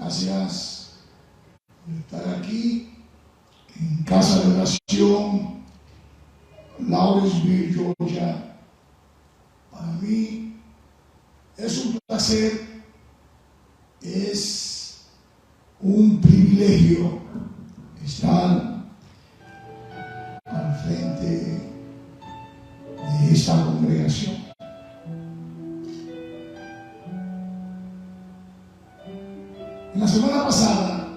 Gracias por estar aquí en Casa de Oración Lawrenceville, Georgia. Para mí es un placer, es un privilegio estar al frente de esta congregación. En la semana pasada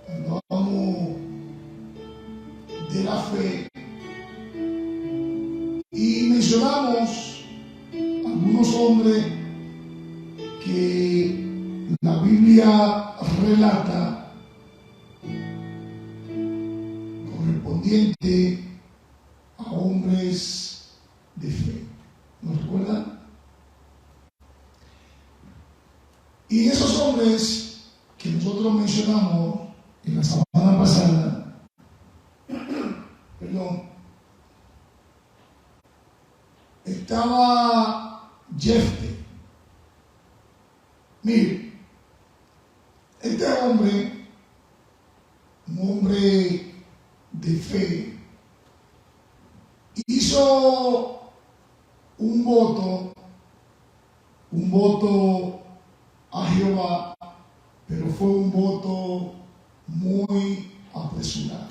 hablábamos de la fe y mencionamos algunos hombres que la Biblia relata correspondiente a hombres de fe. ¿Nos recuerdan? Y esos hombres que nosotros mencionamos en la semana pasada, estaba Jefté. Mire, este hombre, un hombre de fe, hizo un voto a Jehová, pero fue un voto muy apresurado.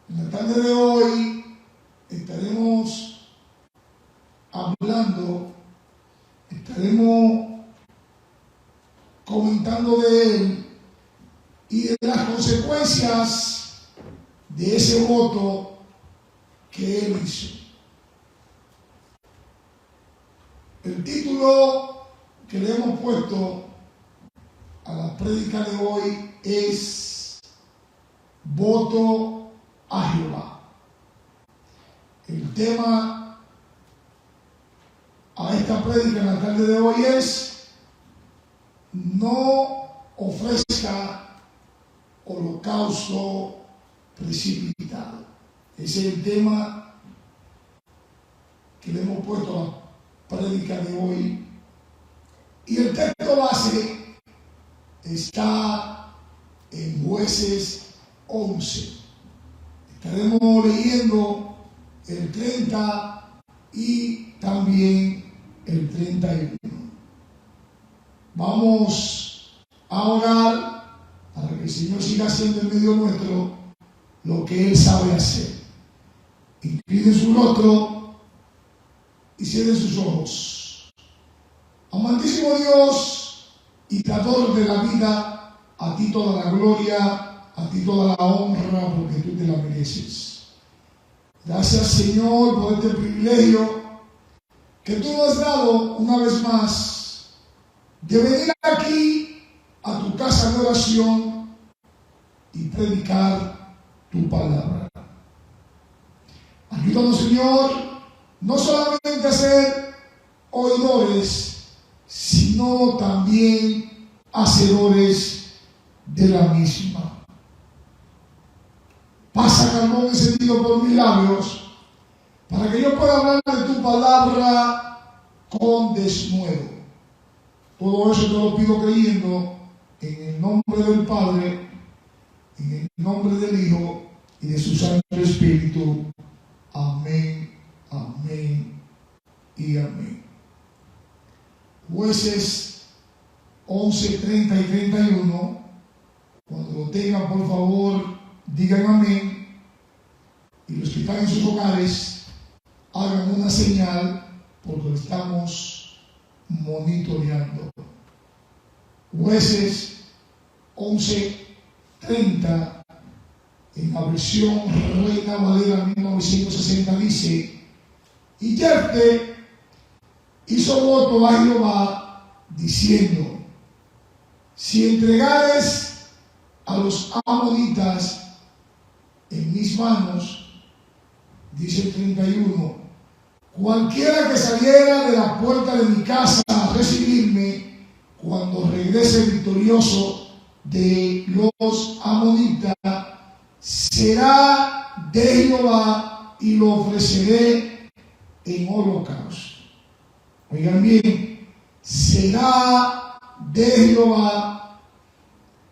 En la tarde de hoy estaremos comentando de él y de las consecuencias de ese voto que él hizo. El título que le hemos puesto a la prédica de hoy es Voto a Jehová. El tema a esta prédica en la tarde de hoy es: no ofrezca holocausto precipitado. Ese es el tema que le hemos puesto a la prédica de hoy. Y el texto base está en Jueces 11. Estaremos leyendo el 30 y también el 31. Vamos a orar para que el Señor siga haciendo en medio nuestro lo que Él sabe hacer. Incline su rostro y cierre sus ojos. Amantísimo Dios y dador de la vida, a ti toda la gloria, a ti toda la honra, porque tú te la mereces. Gracias, Señor, por este privilegio que tú nos has dado una vez más de venir aquí a tu casa de oración y predicar tu palabra. Ayúdanos, Señor, no solamente a ser oidores, sino también hacedores de la misma. Pasa carbón encendido por mis labios para que yo pueda hablar de tu palabra con denuedo. Todo eso te lo pido creyendo en el nombre del Padre, en el nombre del Hijo y de su Santo Espíritu. Amén, amén y amén. Jueces 11, 30 y 31. Cuando lo tengan, por favor, digan amén. Y los que están en sus hogares, hagan una señal, porque lo estamos monitoreando. Jueces 11, 30, en la versión Reina Valera 1960 dice: y Jefté hizo voto a Jehová diciendo: si entregares a los amonitas en mis manos, dice el 31, cualquiera que saliera de la puerta de mi casa a recibirme cuando regrese victorioso de los amonitas, será de Jehová y lo ofreceré en holocausto. Oigan bien, será de Jehová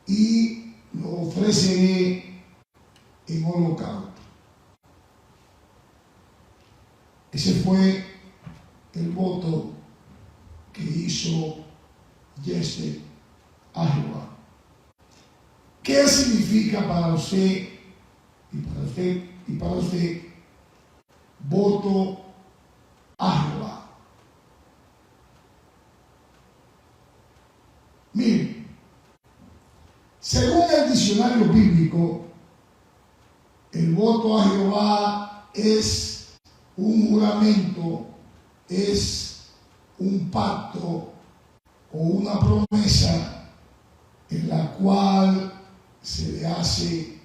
y lo ofreceré en holocausto. Ese fue el voto que hizo Jefté a Jehová. ¿Qué significa para usted y para usted voto a Jehová? Miren, según el diccionario bíblico, el voto a Jehová es un juramento, es un pacto o una promesa en la cual se le hace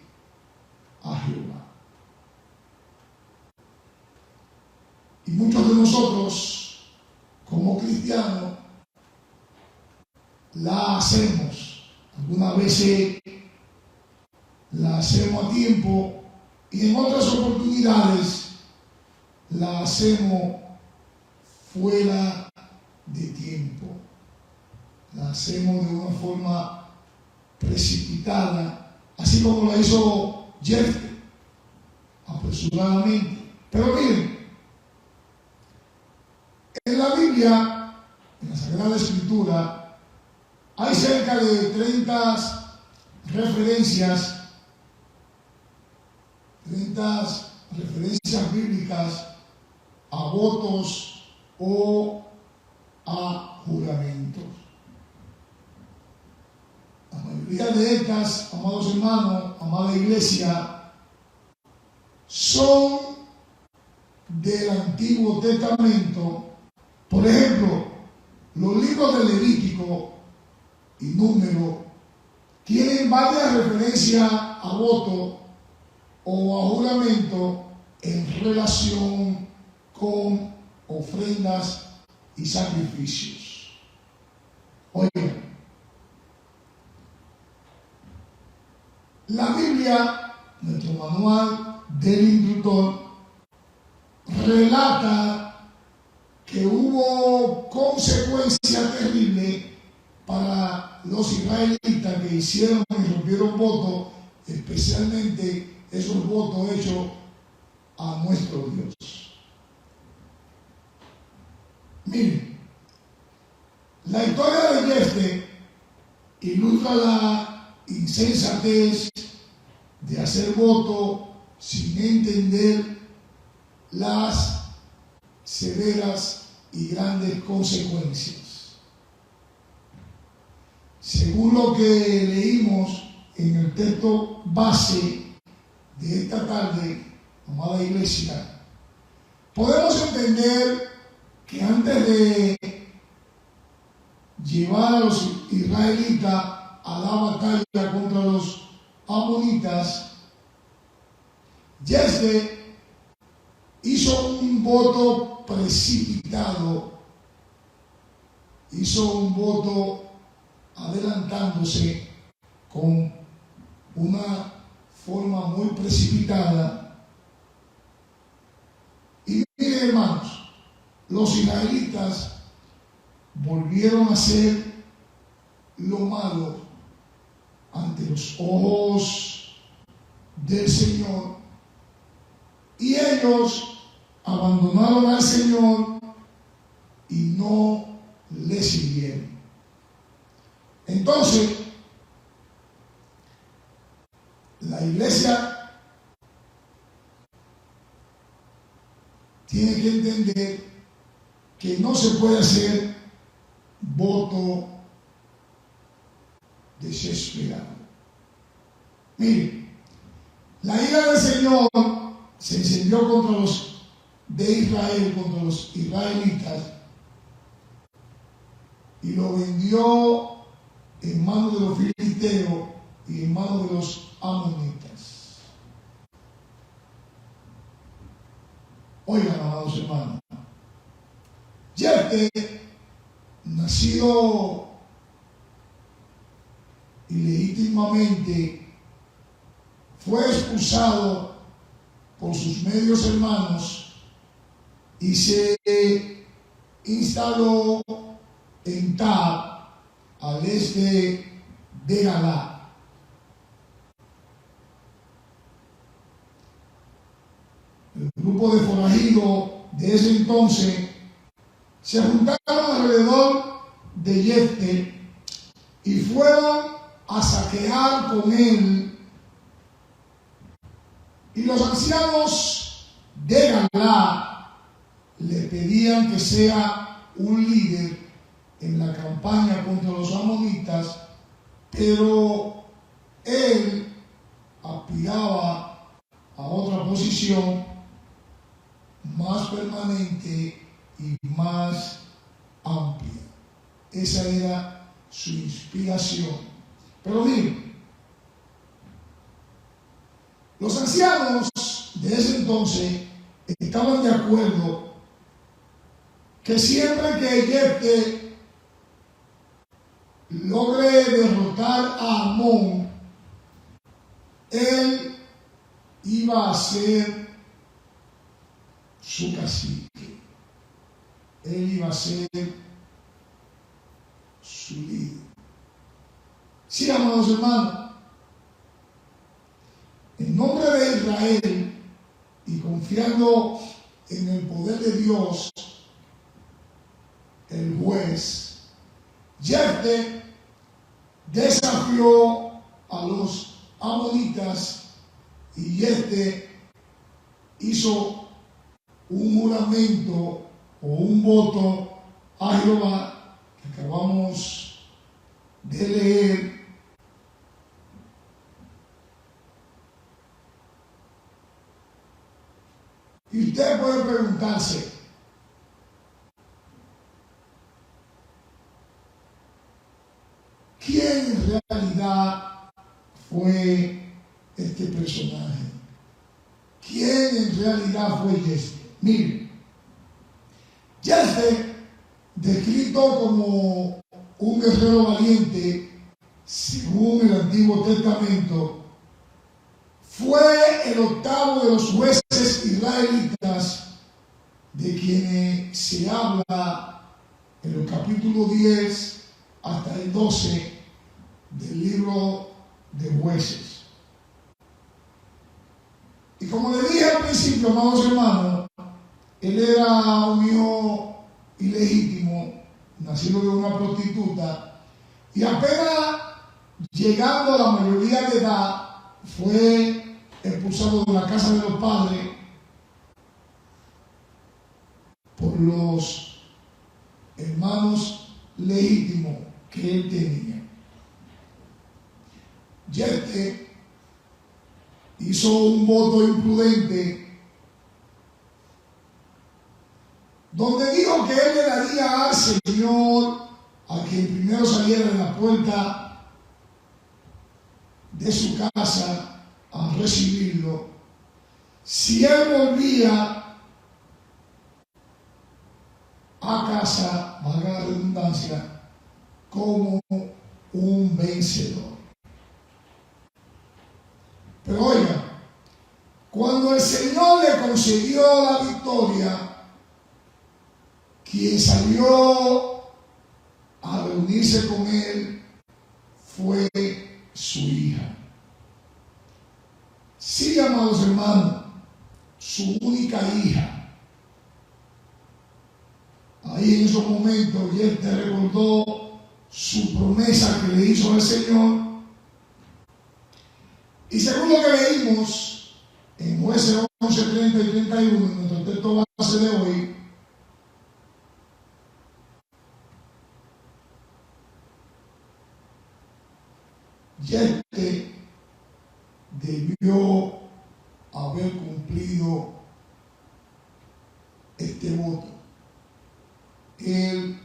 a Jehová. Y muchos de nosotros, como cristianos, la hacemos. Algunas veces la hacemos a tiempo y en otras oportunidades la hacemos fuera de tiempo. La hacemos de una forma precipitada, así como la hizo Jefté, apresuradamente. Pero miren, en la Biblia, en la Sagrada Escritura, hay cerca de 30 referencias bíblicas a votos o a juramentos. La mayoría de estas, amados hermanos, amada iglesia, son del Antiguo Testamento. Por ejemplo, los libros de Levítico y Número tienen varias referencias a voto o a juramento en relación con ofrendas y sacrificios. Oigan, la Biblia, nuestro manual del instructor, relata que hubo consecuencias terribles para los israelitas que hicieron y rompieron votos, especialmente esos votos hechos a nuestro Dios. Miren, la historia de Jefté ilustra la insensatez de hacer voto sin entender las severas y grandes consecuencias. Según lo que leímos en el texto base de esta tarde, amada iglesia, podemos entender que antes de llevar a los israelitas a la batalla contra los amonitas, Jefté hizo un voto precipitado, hizo un voto adelantándose con una forma muy precipitada. Y miren, hermanos, los israelitas volvieron a hacer lo malo ante los ojos del Señor y ellos abandonaron al Señor y no le siguieron. Entonces, la iglesia tiene que entender que no se puede hacer voto desesperado. Mire, la ira del Señor se encendió contra los de Israel, contra los israelitas, y lo vendió en manos de los filisteos y en manos de los amonitas. Oigan, amados hermanos, Jefté, nacido ilegítimamente, fue expulsado por sus medios hermanos y se instaló en Tab, al este de Galá. El grupo de forajidos de ese entonces se juntaron alrededor de Jefté y fueron a saquear con él. Y los ancianos de Galá le pedían que sea un líder en la campaña contra los amonitas, pero él aspiraba a otra posición más permanente y más amplia. Esa era su inspiración. Pero miren, los ancianos de ese entonces estaban de acuerdo que siempre que Jefté logre derrotar a Amón, él iba a ser su cacique. Él iba a ser su líder. Sí, amados hermanos, en nombre de Israel y confiando en el poder de Dios, el juez, Jefté desafió a los amonitas y Jefté hizo un juramento o un voto a Jehová que acabamos de leer. Y usted puede preguntarse, ¿quién en realidad fue este personaje? ¿Quién en realidad fue Jefté? Miren, Jefté, descrito como un guerrero valiente, según el Antiguo Testamento, fue el octavo de los jueces israelitas de quienes se habla en los capítulos 10 hasta el 12 del libro de Jueces. Y como le dije al principio, amados hermanos, él era un hijo ilegítimo, nacido de una prostituta, y apenas llegando a la mayoría de edad, fue expulsado de la casa de los padres por los hermanos legítimos que él tenía. Jefté hizo un voto imprudente donde dijo que él le daría al Señor a quien primero saliera de la puerta de su casa a recibirlo, si él volvía a casa, valga la redundancia, como un vencedor. Pero oiga, cuando el Señor le concedió la victoria, quien salió a reunirse con él fue su hija. Sí, amados hermanos, su única hija. Ahí en esos momentos Jefté recordó su promesa que le hizo al Señor. Y según lo que leímos en Jueces 11, 30 y 31, en nuestro texto base de hoy, Jefté debió haber cumplido este voto. Él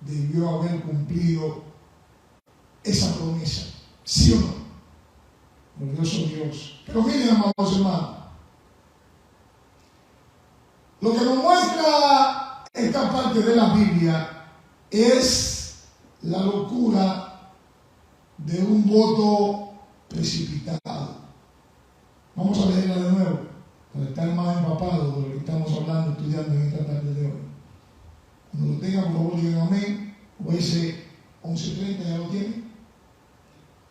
debió haber cumplido esa promesa. ¿Sí o no? Glorioso Dios. Pero miren, amados hermanos, lo que nos muestra esta parte de la Biblia es la locura de un voto precipitado. Vamos a leerla de nuevo para estar más empapados de lo que estamos hablando, estudiando en esta tarde de hoy. Cuando lo tengan, por favor, digan amén. O ese 11:30, ya lo tienen.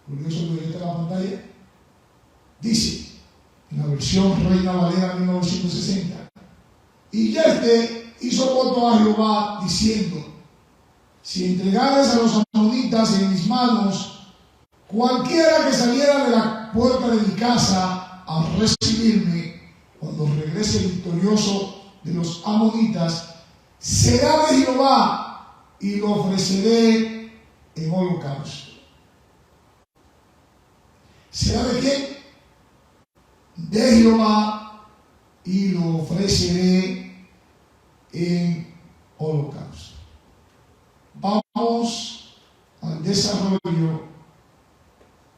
Glorioso Dios, está en la pantalla. Dice, en la versión Reina Valera 1960, y Jefté hizo voto a Jehová diciendo: si entregares a los amonitas en mis manos, cualquiera que saliera de la puerta de mi casa a recibirme, cuando regrese victorioso de los amonitas, será de Jehová, y lo ofreceré en holocausto. ¿Será de quién? De Jehová, y lo ofreceré en holocausto. Vamos al desarrollo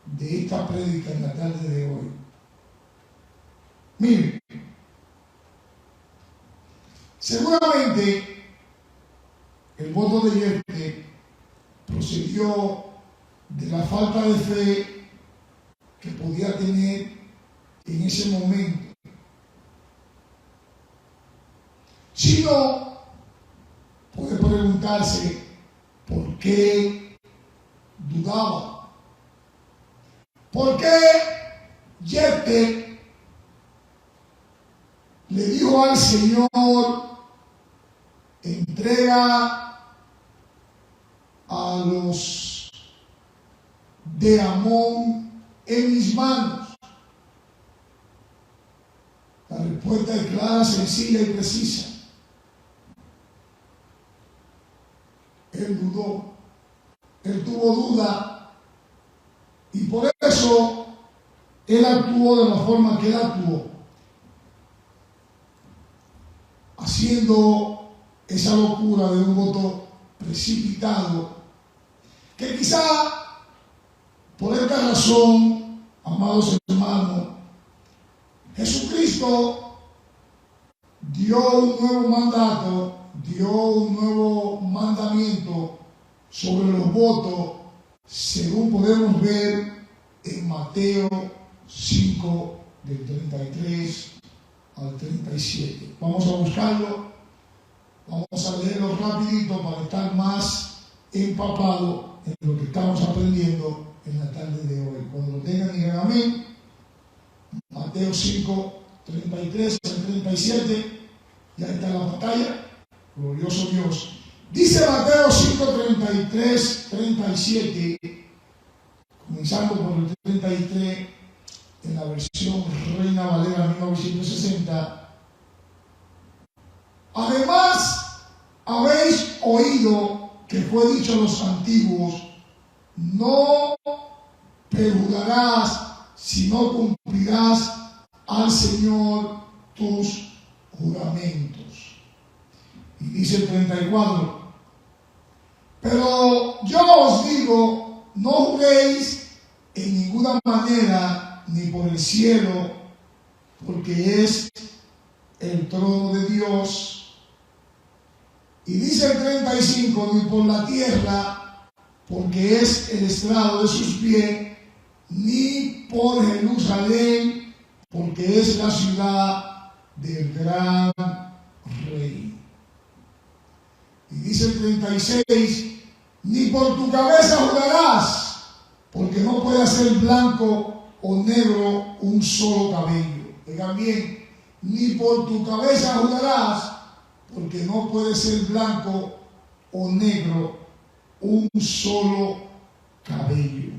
de esta prédica en la tarde de hoy. Miren, seguramente el voto de Jefté procedió de la falta de fe que podía tener en ese momento. Si no, puede preguntarse por qué dudaba. ¿Por qué Jefté le dijo al Señor: entrega a los de Amón en mis manos? La respuesta es clara, sencilla y precisa. Él dudó, él tuvo duda, y por eso él actuó de la forma que él actuó, haciendo esa locura de un voto precipitado, que quizá por esta razón, amados hermanos, Jesucristo dio un nuevo mandato, dio un nuevo mandamiento sobre los votos, según podemos ver en Mateo 5, del 33 al 37. Vamos a buscarlo, vamos a leerlo rapidito para estar más empapado en lo que estamos aprendiendo en la tarde de hoy. Cuando lo tengan, digan amén. Mateo 5, 33 al 37, ya está en la pantalla. Glorioso Dios. Dice Mateo 5, 33, 37, comenzando por el 33, en la versión Reina Valera 1960. Además, habéis oído que fue dicho a los antiguos: no perjurarás, sino cumplirás al Señor tus juramentos. Y dice el 34, pero yo os digo, no juréis en ninguna manera, ni por el cielo, porque es el trono de Dios. Y dice el 35, ni por la tierra, porque es el estrado de sus pies, ni por Jerusalén, porque es la ciudad del gran rey. Y dice el 36, ni por tu cabeza jurarás, porque no puede ser blanco o negro un solo cabello. Oigan bien, ni por tu cabeza jurarás, porque no puede ser blanco o negro un solo cabello.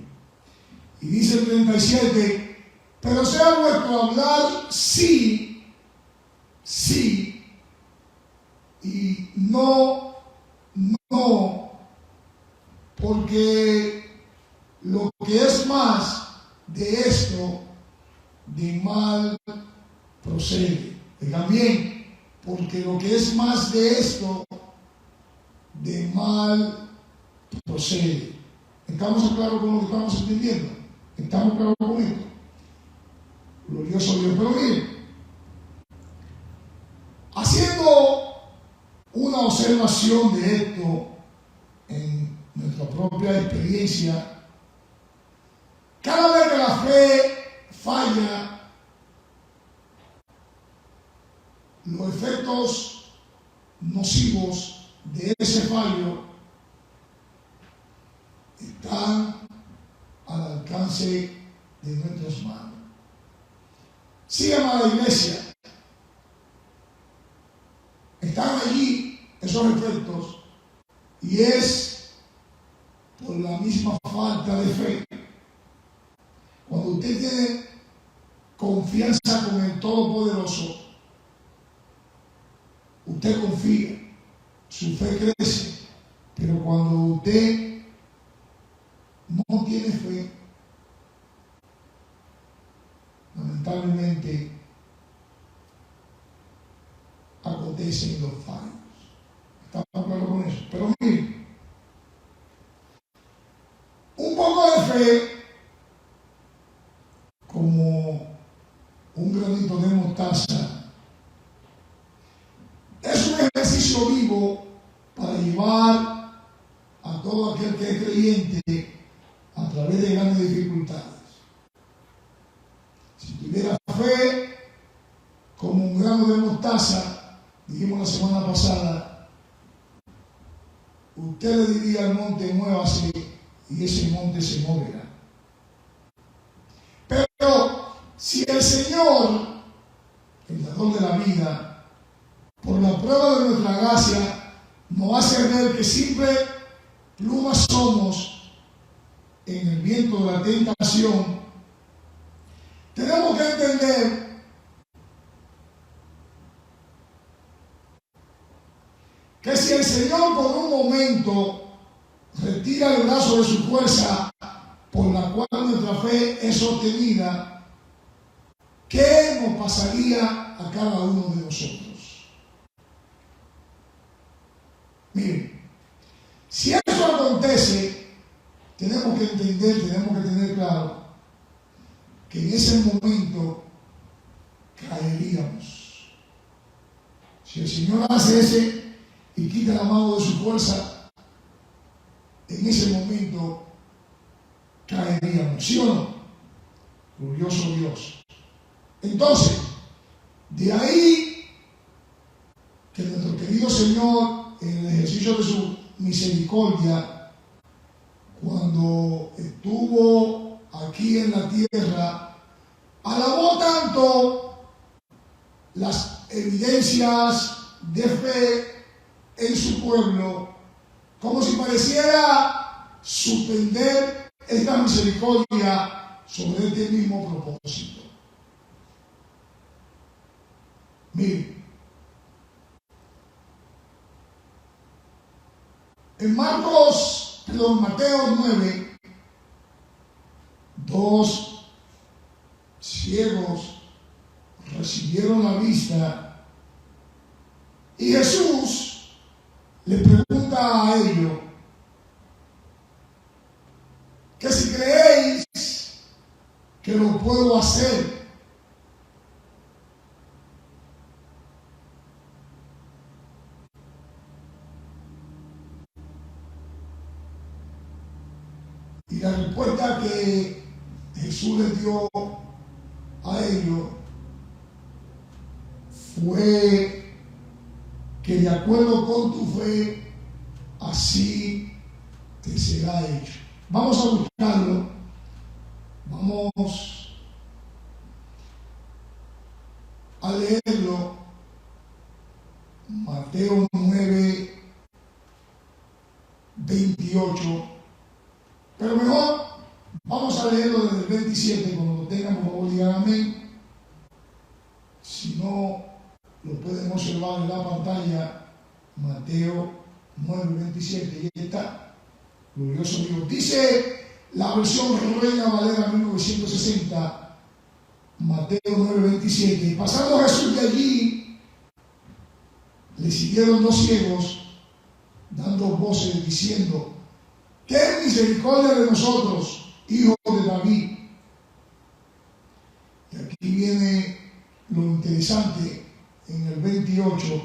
Y dice el 37, pero sea vuestro hablar sí, sí, y no, no, porque lo que es más de esto, de mal procede. Oigan bien, porque lo que es más de esto, de mal procede. ¿Estamos claros con lo que estamos entendiendo? ¿Estamos claros con esto? Glorioso Dios. Pero miren, haciendo una observación de esto en nuestra propia experiencia, cada vez que la fe falla, los efectos nocivos de ese fallo están al alcance de nuestras manos. Sí, amada iglesia, están allí esos efectos y es por la misma falta de fe. Cuando usted tiene confianza con el Todopoderoso, usted confía, su fe crece, pero cuando usted no tiene fe, lamentablemente acontecen los fallos. ¿Estamos claros con eso? Pero miren, un poco de fe, como un granito de mostaza, es un ejercicio vivo para llevar a todo aquel que es creyente a través de grandes dificultades. Si tuviera fe como un grano de mostaza, dijimos la semana pasada, usted le diría al monte, muévase, y ese monte se moverá. Pero si el Señor, el dador de la vida, por la prueba de nuestra gracia, nos hace ver que simple plumas somos en el viento de la tentación, tenemos que entender que si el Señor por un momento retira el brazo de su fuerza por la cual nuestra fe es sostenida, ¿qué nos pasaría a cada uno de nosotros? Miren, si eso acontece, tenemos que entender, tenemos que tener claro que en ese momento caeríamos. Si el Señor hace ese y quita la mano de su fuerza, en ese momento caeríamos, ¿sí o no? Glorioso Dios. Entonces, de ahí que nuestro querido Señor, en el ejercicio de su misericordia, cuando estuvo aquí en la tierra, alabó tanto las evidencias de fe en su pueblo, como si pareciera suspender esta misericordia sobre este mismo propósito. Miren, en Mateo 9, dos ciegos recibieron la vista y Jesús le pregunta a ellos que si creéis que lo puedo hacer. Y la respuesta que Jesús les dio a ellos fue que de acuerdo con tu fe, así te será hecho. Vamos a buscarlo. Vamos a leerlo. Mateo 9, 28. Pero mejor vamos a leerlo desde el 27. Cuando lo tengan, por favor, digan amén. Si no, lo pueden observar en la pantalla. Mateo 9, 27. Y ahí está. Glorioso Dios. Dice la versión Reina Valera 1960, Mateo 9, 27. Y pasando Jesús de allí, le siguieron dos ciegos, dando voces, diciendo: ten misericordia de nosotros, hijos de David. Y aquí viene lo interesante en el 28.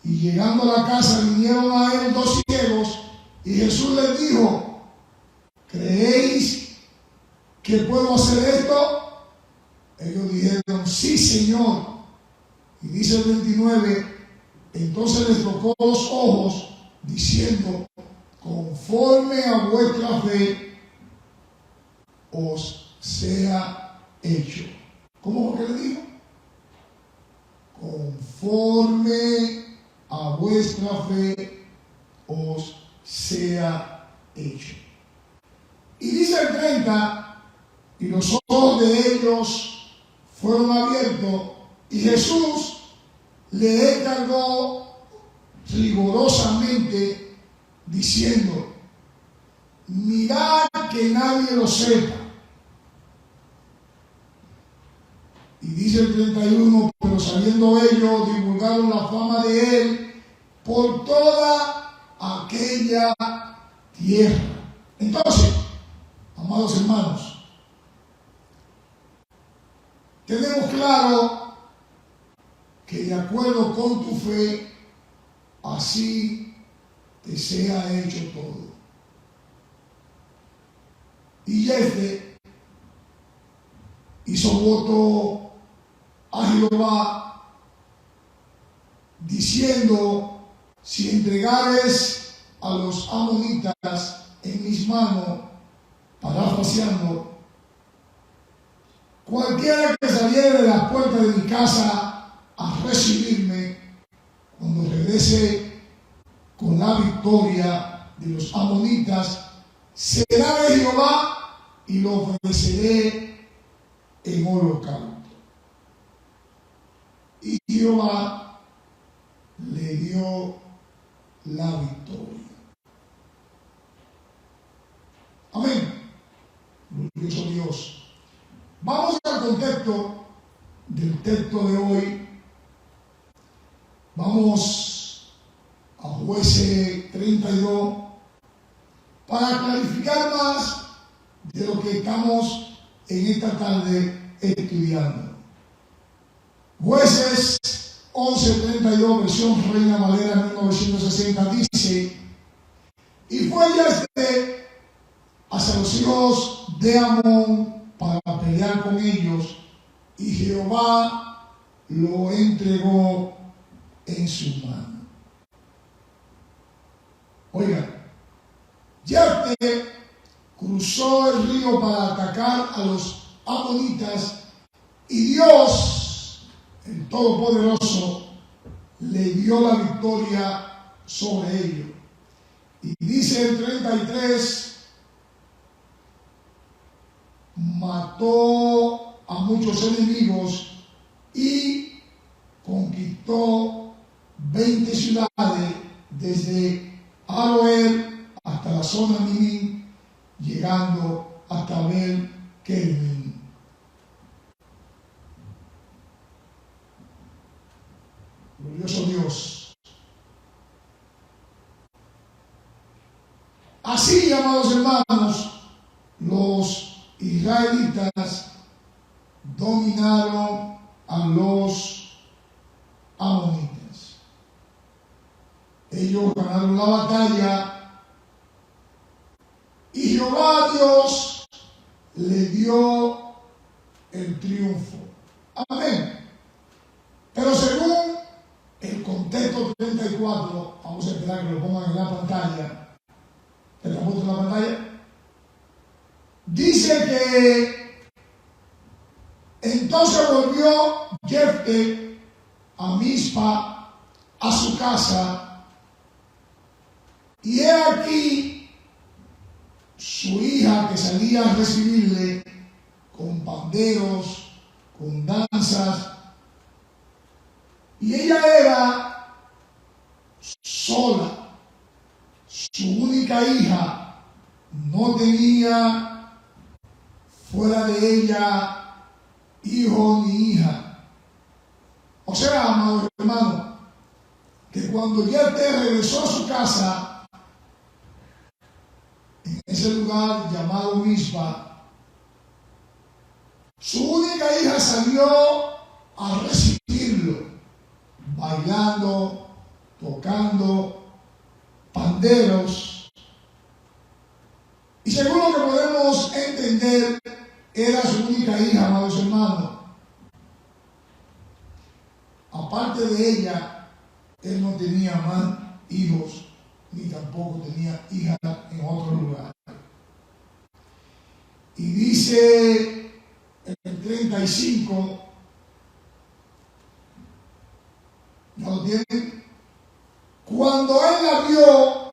Y llegando a la casa vinieron a él dos ciegos, y Jesús les dijo: ¿creéis que puedo hacer esto? Ellos dijeron: sí, Señor. Y dice el 29, entonces les tocó los ojos diciendo, conforme a vuestra fe os sea hecho. ¿Cómo fue que le dijo? Conforme a vuestra fe os sea hecho. Y dice el 30, y los ojos de ellos fueron abiertos, y Jesús le encargó rigurosamente, diciendo, mirad que nadie lo sepa. Y dice el 31, pero sabiendo ellos, divulgaron la fama de él por toda aquella tierra. Entonces, amados hermanos, tenemos claro que de acuerdo con tu fe, así te sea hecho todo. Y Jefté hizo voto a Jehová, diciendo, si entregares a los amonitas en mis manos, parafraseando, cualquiera que saliera de la puerta de mi casa a recibirme, cuando regrese con la victoria de los amonitas, será de Jehová y lo ofreceré en holocausto. Y Jehová le dio la victoria. Amén. Glorioso Dios. Vamos al contexto del texto de hoy. Vamos a Jueces 32 para clarificar más de lo que estamos en esta tarde estudiando. Jueces 11:32, versión Reina Valera 1960, dice, y fue Jefté hacia los hijos de Amón para pelear con ellos, y Jehová lo entregó en su mano. Oigan, Jefté cruzó el río para atacar a los amonitas, y Dios, el Todopoderoso, le dio la victoria sobre ellos. Y dice el 33, mató a muchos enemigos y conquistó 20 ciudades desde Aroer hasta la zona Minín, llegando hasta Abel-Keramim. Glorioso Dios. Así, amados hermanos, los israelitas dominaron a los amonitas. Ellos ganaron la batalla y Jehová Dios le dio el triunfo. Amén. Pero según el contexto 34, vamos a esperar que lo pongan en la pantalla. ¿Está puesto en la pantalla? Dice que entonces volvió Jefté a Mizpa, a su casa, y he aquí su hija que salía a recibirle con panderos, con danzas, y ella era sola, su única hija, no tenía fuera de ella hijo ni hija. O sea, amados hermanos, que cuando Jefté regresó a su casa, en ese lugar llamado Mizpa, su única hija salió a recibirlo, bailando, tocando panderos, y según lo que podemos entender, era su única hija, amados hermanos. Aparte de ella, él no tenía más hijos ni tampoco tenía hija en otro lugar. Y dice en el 35, ¿ya lo tienen? Cuando él la vio,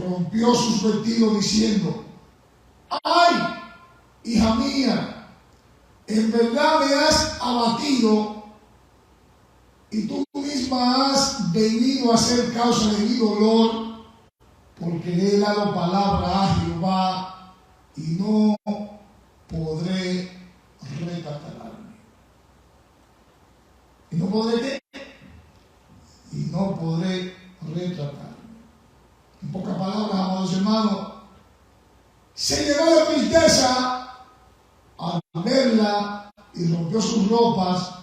rompió sus vestidos diciendo: ¡ay, hija mía! En verdad me has abatido, y tú misma has venido a ser causa de mi dolor, porque le he dado palabra a Jehová y no podré retratarme. ¿Y no podré qué? Y no podré retratarme. En pocas palabras, amados hermanos, se llenó de tristeza al verla y rompió sus ropas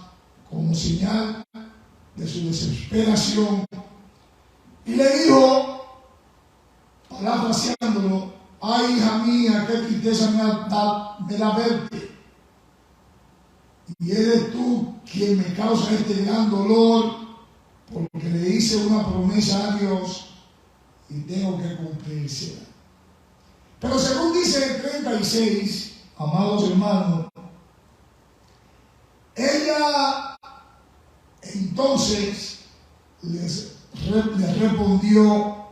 como señal de su desesperación, y le dijo, parafraseándolo: ay, hija mía, qué tristeza me da verte, y eres tú quien me causa este gran dolor, porque le hice una promesa a Dios y tengo que cumplírsela. Pero según dice el 36, amados hermanos, ella entonces les respondió: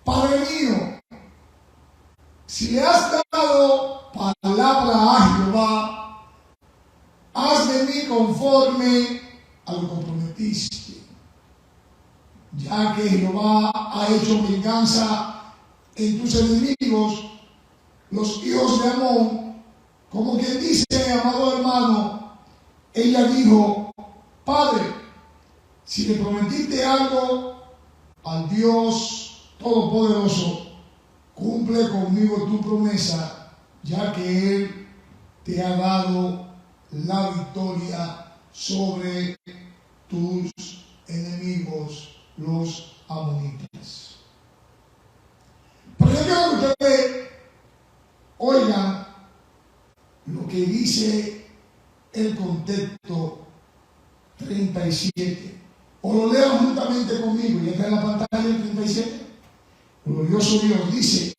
Padre mío, si le has dado palabra a Jehová, haz de mí conforme a lo que prometiste, ya que Jehová ha hecho venganza en tus enemigos, los hijos de Amón. Como quien dice, amado hermano, ella dijo: Padre, si le prometiste algo al Dios Todopoderoso, cumple conmigo tu promesa, ya que Él te ha dado la victoria sobre tus enemigos, los amonitas. Pero yo quiero que ustedes oigan lo que dice el contexto 37. O lo lean juntamente conmigo, y está en la pantalla el 37. Glorioso Dios dice: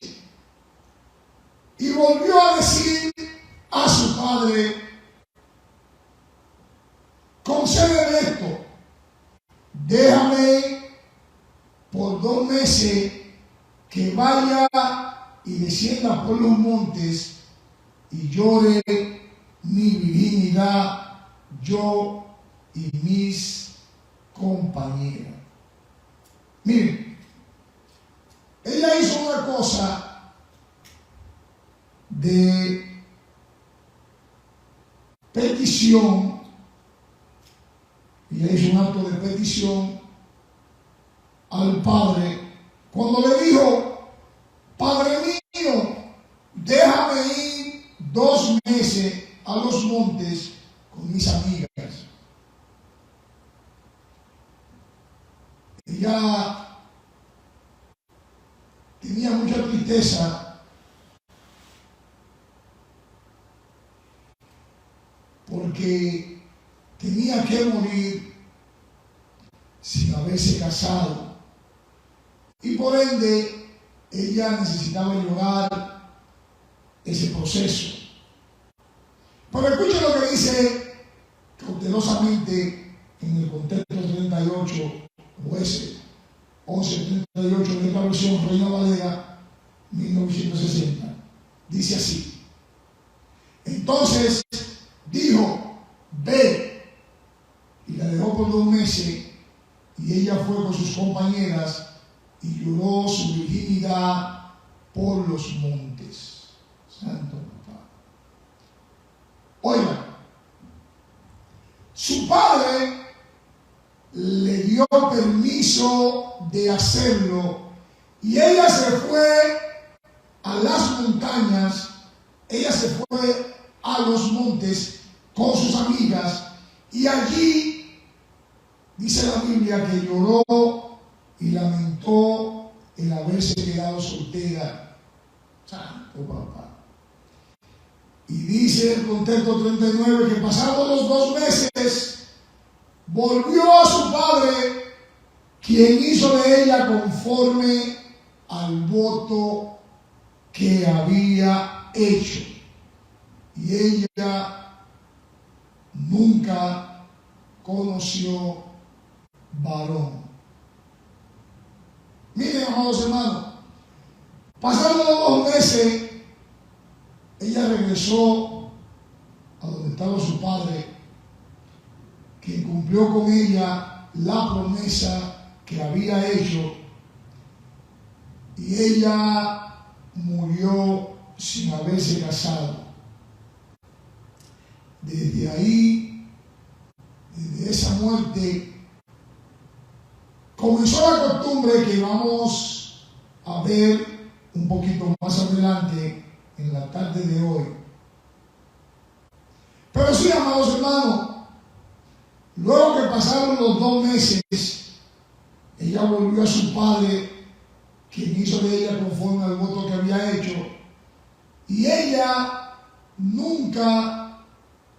y volvió a decir a su padre: concédeme esto, déjame por 2 meses que vaya y descienda por los montes y llore mi virginidad, yo y mis compañeras. Miren, ella hizo una cosa de petición, ella hizo un acto de petición al padre cuando le dijo: Padre mío, déjame ir 2 meses a los montes con mis amigas. Ella tenía mucha tristeza porque tenía que morir sin haberse casado, y por ende ella necesitaba llevar ese proceso. Pero escuchen lo que dice cautelosamente en el contexto 38, o ese 11:38 de esta versión Reina Valera 1960. Dice así: entonces dijo: ve, y la dejó por 2 meses, y ella fue con sus compañeras y lloró su virginidad por los montes. Santo Papá. Oigan, su padre le dio permiso de hacerlo, y ella se fue a las montañas, ella se fue a los montes con sus amigas, y allí dice la Biblia que lloró y lamentó el haberse quedado soltera. Santo Papá. Y dice el contexto 39 que pasados los 2 meses volvió a su padre, quien hizo de ella conforme al voto que había hecho. Y ella nunca conoció varón. Miren, amados hermanos, pasados 2 meses, ella regresó a donde estaba su padre, quien cumplió con ella la promesa que había hecho, y ella murió sin haberse casado. Desde ahí, desde esa muerte, comenzó la costumbre que vamos a ver un poquito más adelante en la tarde de hoy. Pero sí, amados hermanos, luego que pasaron los 2 meses, ella volvió a su padre, quien hizo de ella conforme al voto que había hecho, y ella nunca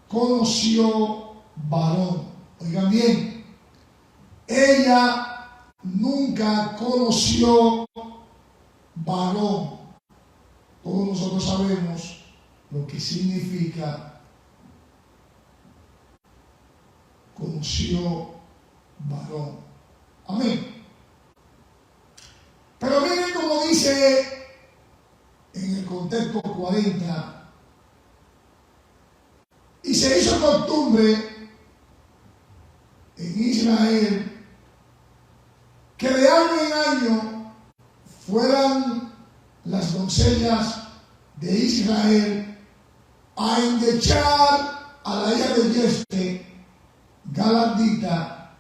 conoció varón. Oigan bien, ella nunca conoció varón. Todos nosotros sabemos lo que significa conoció varón. Amén. Pero miren cómo dice en el contexto 40. Y se hizo costumbre en Israel que de año en año fueran las doncellas de Israel a endechar a la hija de Yefte, galardita,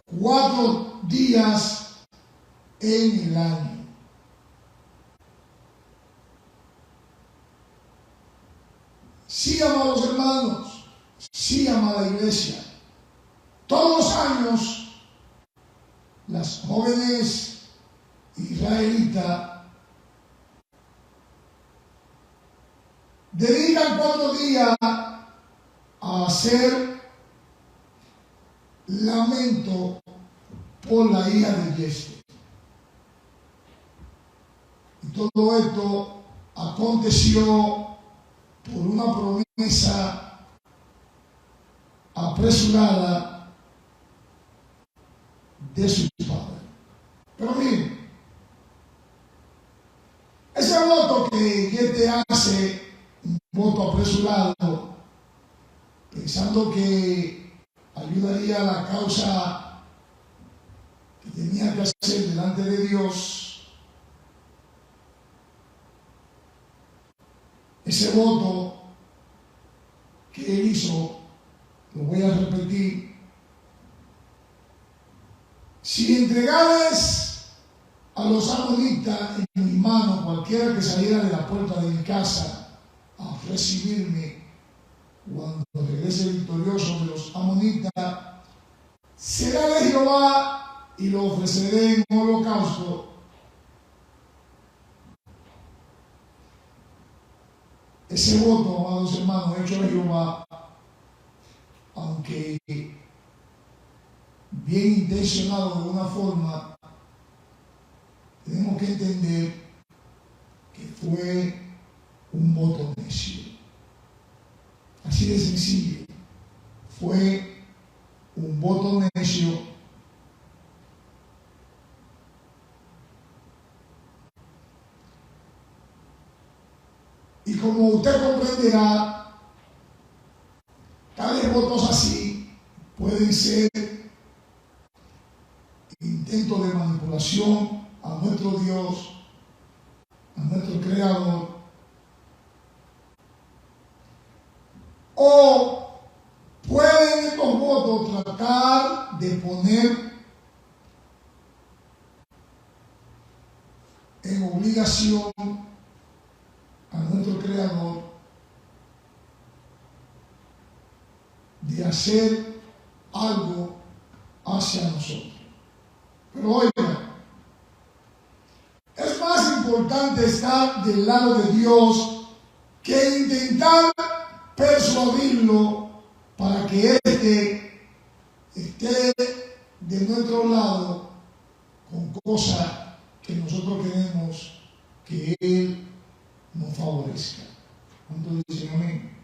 4 días en el año. Sí, amados hermanos, sí, amada iglesia, todos los años las jóvenes israelitas dedican 4 días a hacer lamento por la hija de Yefte. Y todo esto aconteció por una promesa apresurada de su padre. Pero miren, ese voto que Yefte hace, un voto apresurado, pensando que ayudaría a la causa que tenía que hacer delante de Dios, ese voto que él hizo, lo voy a repetir: si entregares a los amonitas en mi mano cualquiera que saliera de la puerta de mi casa a recibirme, cuando regrese victorioso de los amonitas, será de Jehová y lo ofreceré en holocausto. Ese voto, amados hermanos, hecho a Jehová, aunque bien intencionado de una forma, tenemos que entender que fue un voto necio. Así de sencillo. Fue un voto necio. Y como usted comprenderá, tales votos así pueden ser intentos de manipulación a nuestro Dios, a nuestro Creador, o pueden estos votos tratar de poner en obligación a nuestro Creador de hacer algo hacia nosotros. Pero oigan, es más importante estar del lado de Dios que intentar persuadirlo para que éste esté de nuestro lado con cosas que nosotros queremos que Él nos favorezca. ¿Cuántos dicen amén?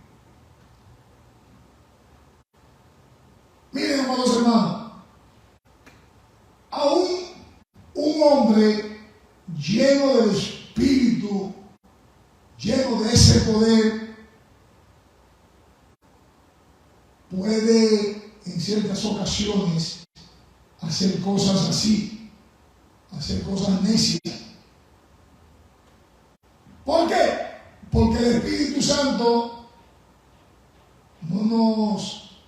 Miren, amados hermanos, aún un hombre lleno del Espíritu, lleno de ese poder, puede en ciertas ocasiones hacer cosas así, hacer cosas necias. ¿Por qué? Porque el Espíritu Santo no nos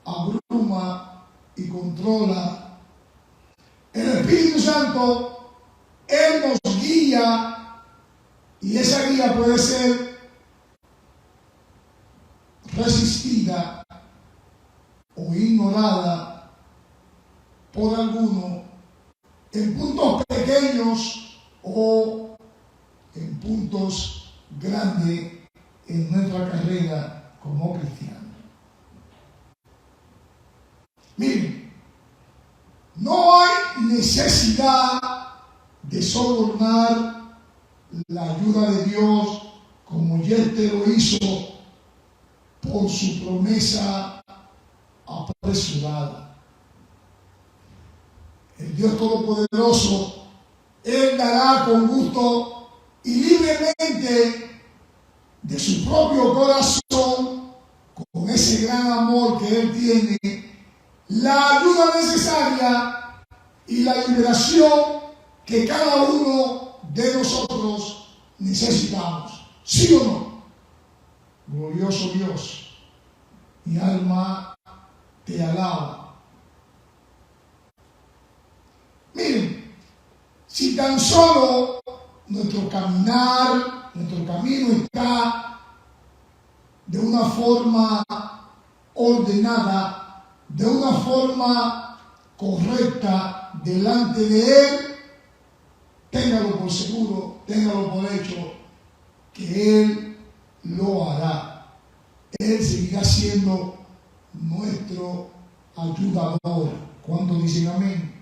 abruma y controla. El Espíritu Santo, Él nos guía, y esa guía puede ser resistida o ignorada por alguno en puntos pequeños o en puntos grandes en nuestra carrera como cristianos. Miren, no hay necesidad de sobornar la ayuda de Dios como Jefté lo hizo por su promesa apresurada. El Dios Todopoderoso, Él dará con gusto y libremente de su propio corazón, con ese gran amor que Él tiene, la ayuda necesaria y la liberación que cada uno de nosotros necesitamos. ¿Sí o no? Glorioso Dios, mi alma te alaba. Miren, si tan solo nuestro camino está de una forma ordenada, de una forma correcta delante de Él, téngalo por seguro, téngalo por hecho, que Él lo hará. Él seguirá siendo nuestro ayudador. ¿Cuántos dicen amén?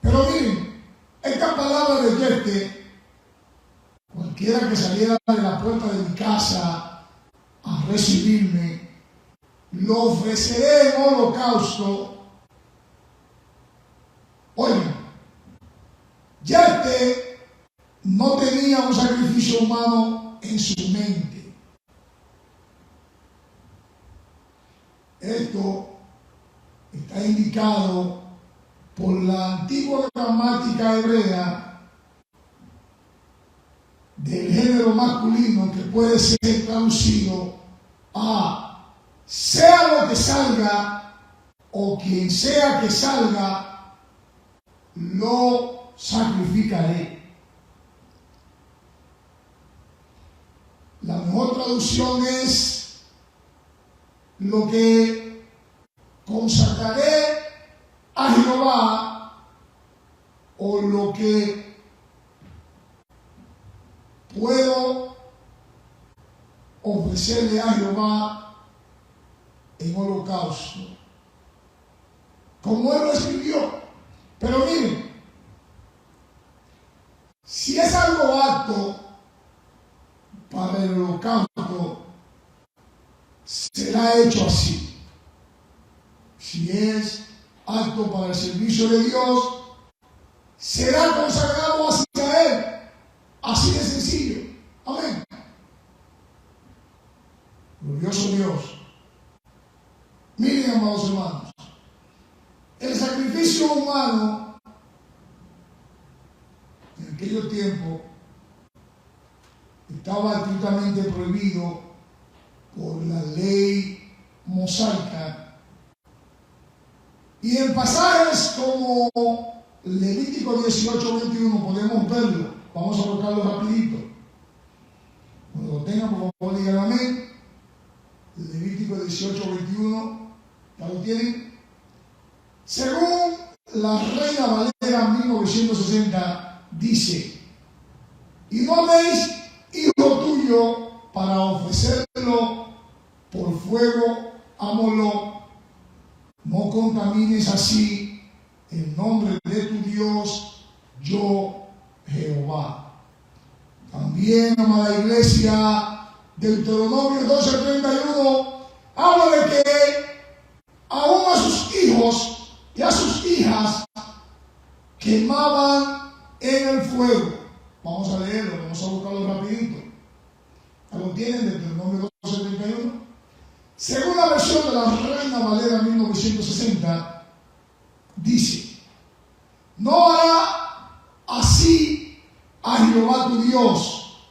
Pero miren, esta palabra de Jefté, cualquiera que saliera de la puerta de mi casa a recibirme, lo ofreceré en holocausto. Oigan, Jefté no tenía un sacrificio humano en su mente. Esto está indicado por la antigua gramática hebrea del género masculino, que puede ser traducido a sea lo que salga o quien sea que salga, lo sacrificaré. La mejor traducción es lo que consagraré a Jehová, o lo que puedo ofrecerle a Jehová en holocausto, como Él lo escribió. Pero miren, si es algo apto para el holocausto, será hecho así. Si es apto para el servicio de Dios, será consagrado hacia Él. Así de sencillo. Amén. Glorioso Dios. Miren, amados hermanos, el sacrificio humano en aquellos tiempos estaba estrictamente prohibido por la ley mosaica. Y en pasajes como Levítico 18:21 podemos verlo. Vamos a colocarlo rapidito. Cuando lo tengan, por favor, digan amén. Levítico 18:21, ¿ya lo tienen? Según la Reina Valera 1960, dice: y no deis hijo tuyo para ofrecerlo por fuego a Moloc. No contamines así el nombre de tu Dios, yo Jehová. También, amada iglesia, Deuteronomio 12:31 habla de que aún a sus hijos y a sus hijas quemaban en el fuego. Vamos a leerlo, vamos a buscarlo rapidito. ¿Lo tienen? Deuteronomio 12:31. Según la versión de la Reina Valera 1960, dice: no hará así a Jehová tu Dios,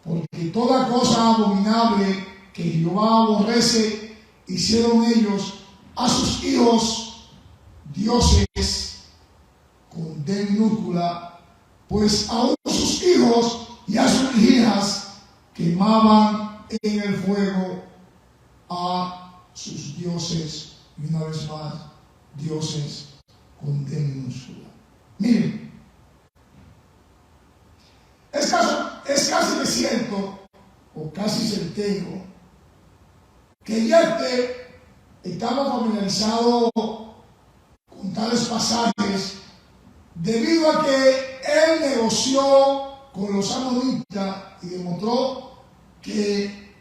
porque toda cosa abominable que Jehová aborrece hicieron ellos a sus hijos dioses con D minúscula, pues aún sus hijos y a sus hijas quemaban en el fuego a sus dioses, y una vez más, dioses con D minúscula. Miren, es casi de cierto, o casi certero, que Jefté estaba familiarizado con tales pasajes debido a que él negoció con los amonitas y demostró que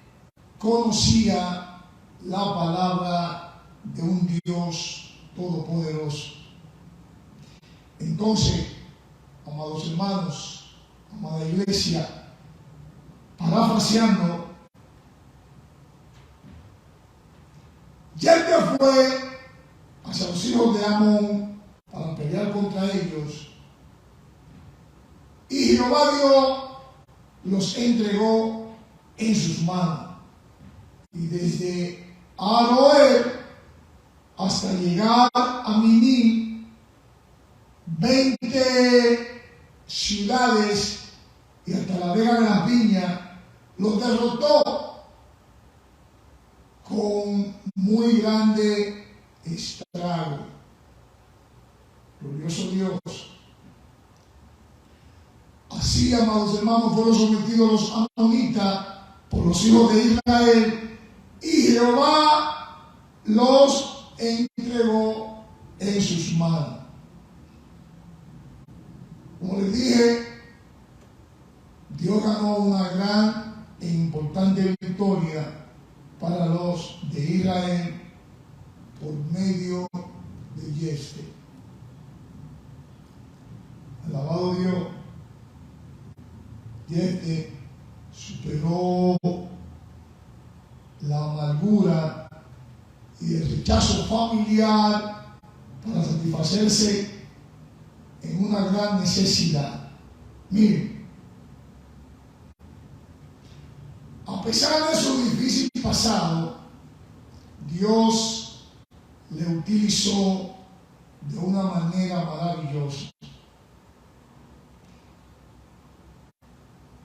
conocía la palabra de un Dios todopoderoso. Entonces, amados hermanos, amada iglesia, parafraseando, Jefté fue hacia los hijos de Amón para pelear contra ellos, y Jehová Dios los entregó en sus manos. Y desde Aroer hasta llegar a Minim, 20 ciudades y hasta la Vega de las Viñas, los derrotó con muy grande estrago. Glorioso Dios. Así, amados hermanos, fueron sometidos los amonitas por los hijos de Israel, y Jehová los entregó en sus manos. Como les dije, Dios ganó una gran e importante victoria para los de Israel por medio de Jefté. Alabado Dios. Jefté superó la amargura y el rechazo familiar para satisfacerse en una gran necesidad. Miren, a pesar de su difícil pasado, Dios le utilizó de una manera maravillosa.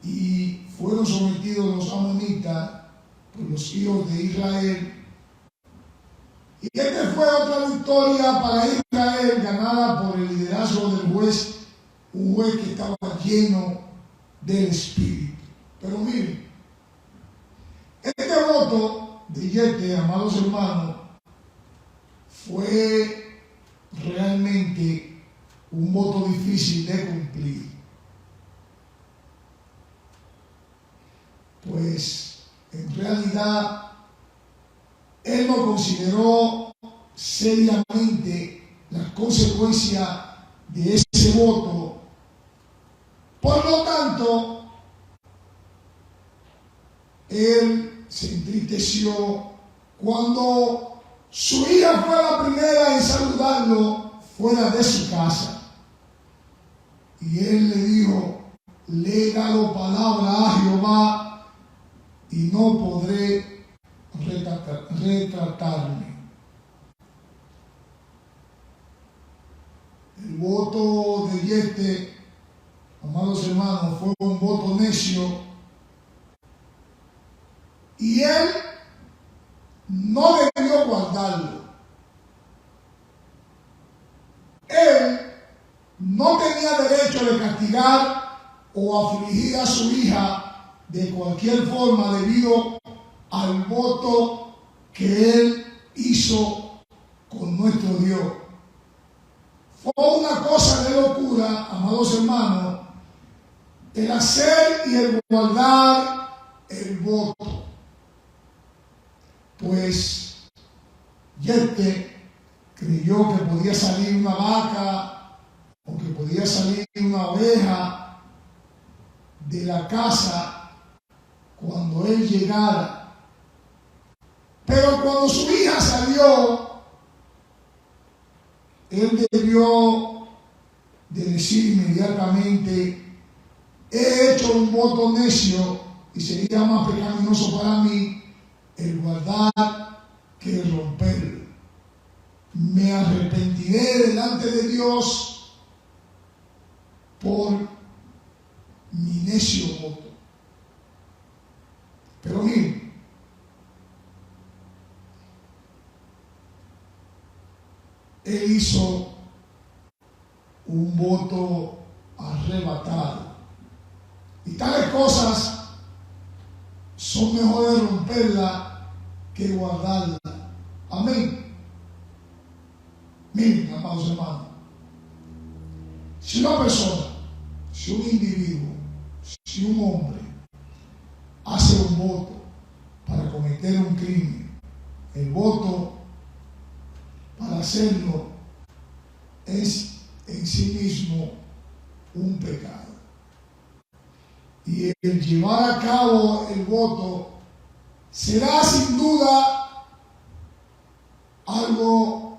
Y fueron sometidos los amonitas por los hijos de Israel. Y esta fue otra victoria para Israel, ganada por el liderazgo del juez, un juez que estaba lleno del Espíritu. Pero miren, este voto de Jefté, amados hermanos, fue realmente un voto difícil de cumplir. Pues en realidad él no consideró seriamente las consecuencias de ese voto. Por lo tanto, él se entristeció cuando su hija fue la primera en saludarlo fuera de su casa. Y él le dijo: le he dado palabra a Jehová y no podré retratarme. El voto de Jefté, amados hermanos, fue un voto necio, y él no debió guardarlo. Él no tenía derecho de castigar o afligir a su hija de cualquier forma debido al voto que él hizo con nuestro Dios. fue una cosa de locura, amados hermanos, el hacer y el guardar el voto. Pues Jefté creyó que podía salir una vaca o que podía salir una oveja de la casa cuando él llegara. Pero cuando su hija salió, él debió de decir inmediatamente: he hecho un voto necio y sería más pecaminoso para mí el guardar que el romper. Me arrepentiré delante de Dios por mi necio voto. Pero miren, él hizo un voto arrebatado. Y tales cosas son mejores romperla que guardarla. Amén. Miren, amados hermanos, si una persona, si un individuo, si un hombre hace un voto para cometer un crimen, el voto para hacerlo es en sí mismo un pecado. Y el llevar a cabo el voto será sin duda algo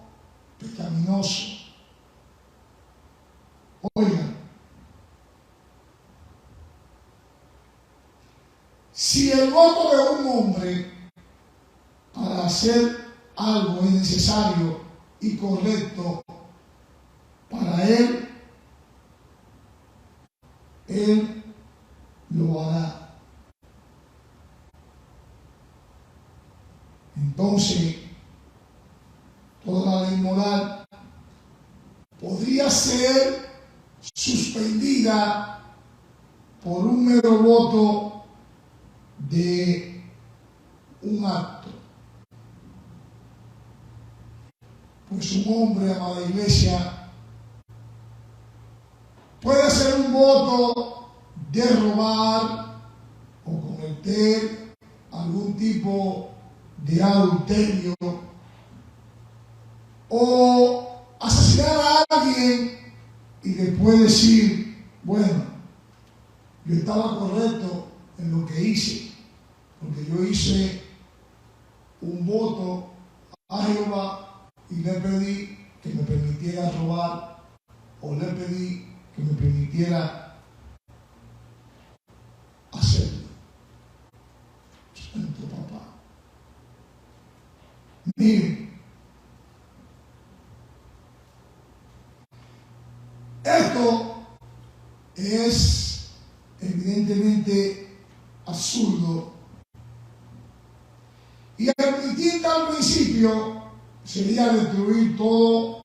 pecaminoso. Oigan, si el voto de un hombre para hacer algo es necesario y correcto para él lo hará. Entonces, toda la ley moral podría ser suspendida por un mero voto de un acto. Pues un hombre, amada iglesia, puede hacer un voto de robar o cometer algún tipo de adulterio o asesinar a alguien y después decir: bueno, yo estaba correcto en lo que hice, porque yo hice un voto a Jehová y le pedí que me permitiera robar, o le pedí que me permitiera hacerlo. Santo papá. Miren, esto es evidentemente absurdo, y admitir tal principio sería destruir todo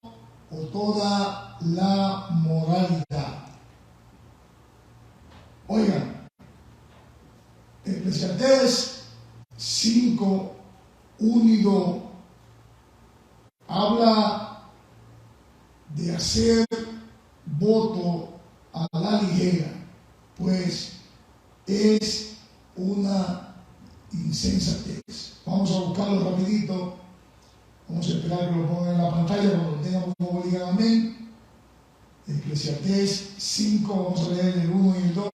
o toda la moralidad. Oigan, Eclesiastés 5, 1 y 2 habla de hacer voto a la ligera, pues es una insensatez. Vamos a buscarlo rapidito. Vamos a esperar que lo pongan en la pantalla. Cuando lo tengamos, como digan amén. Eclesiastés 5, vamos a leer el 1 y el 2.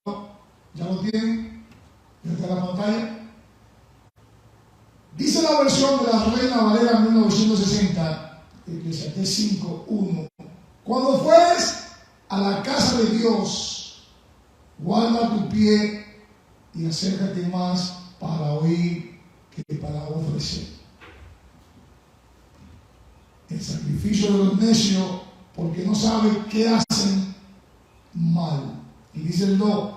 ¿Ya lo tienen? ¿Ya está en la pantalla? Dice la versión de la Reina Valera 1960, Eclesiastés 5, 1. Cuando fueres a la casa de Dios, guarda tu pie y acércate más para oír que para ofrecer. El sacrificio de los necios, porque no saben qué hacen mal. Y dice el 2: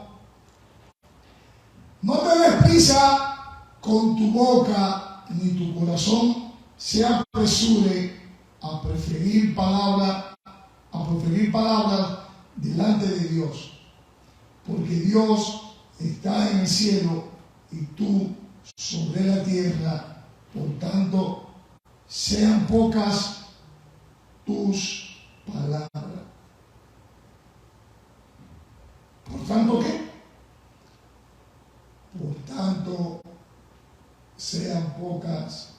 no te des prisa con tu boca, ni tu corazón se apresure a proferir palabras delante de Dios, porque Dios está en el cielo y tú sobre la tierra. Por tanto, sean pocas tus palabras. tanto, ¿qué? Por tanto, sean pocas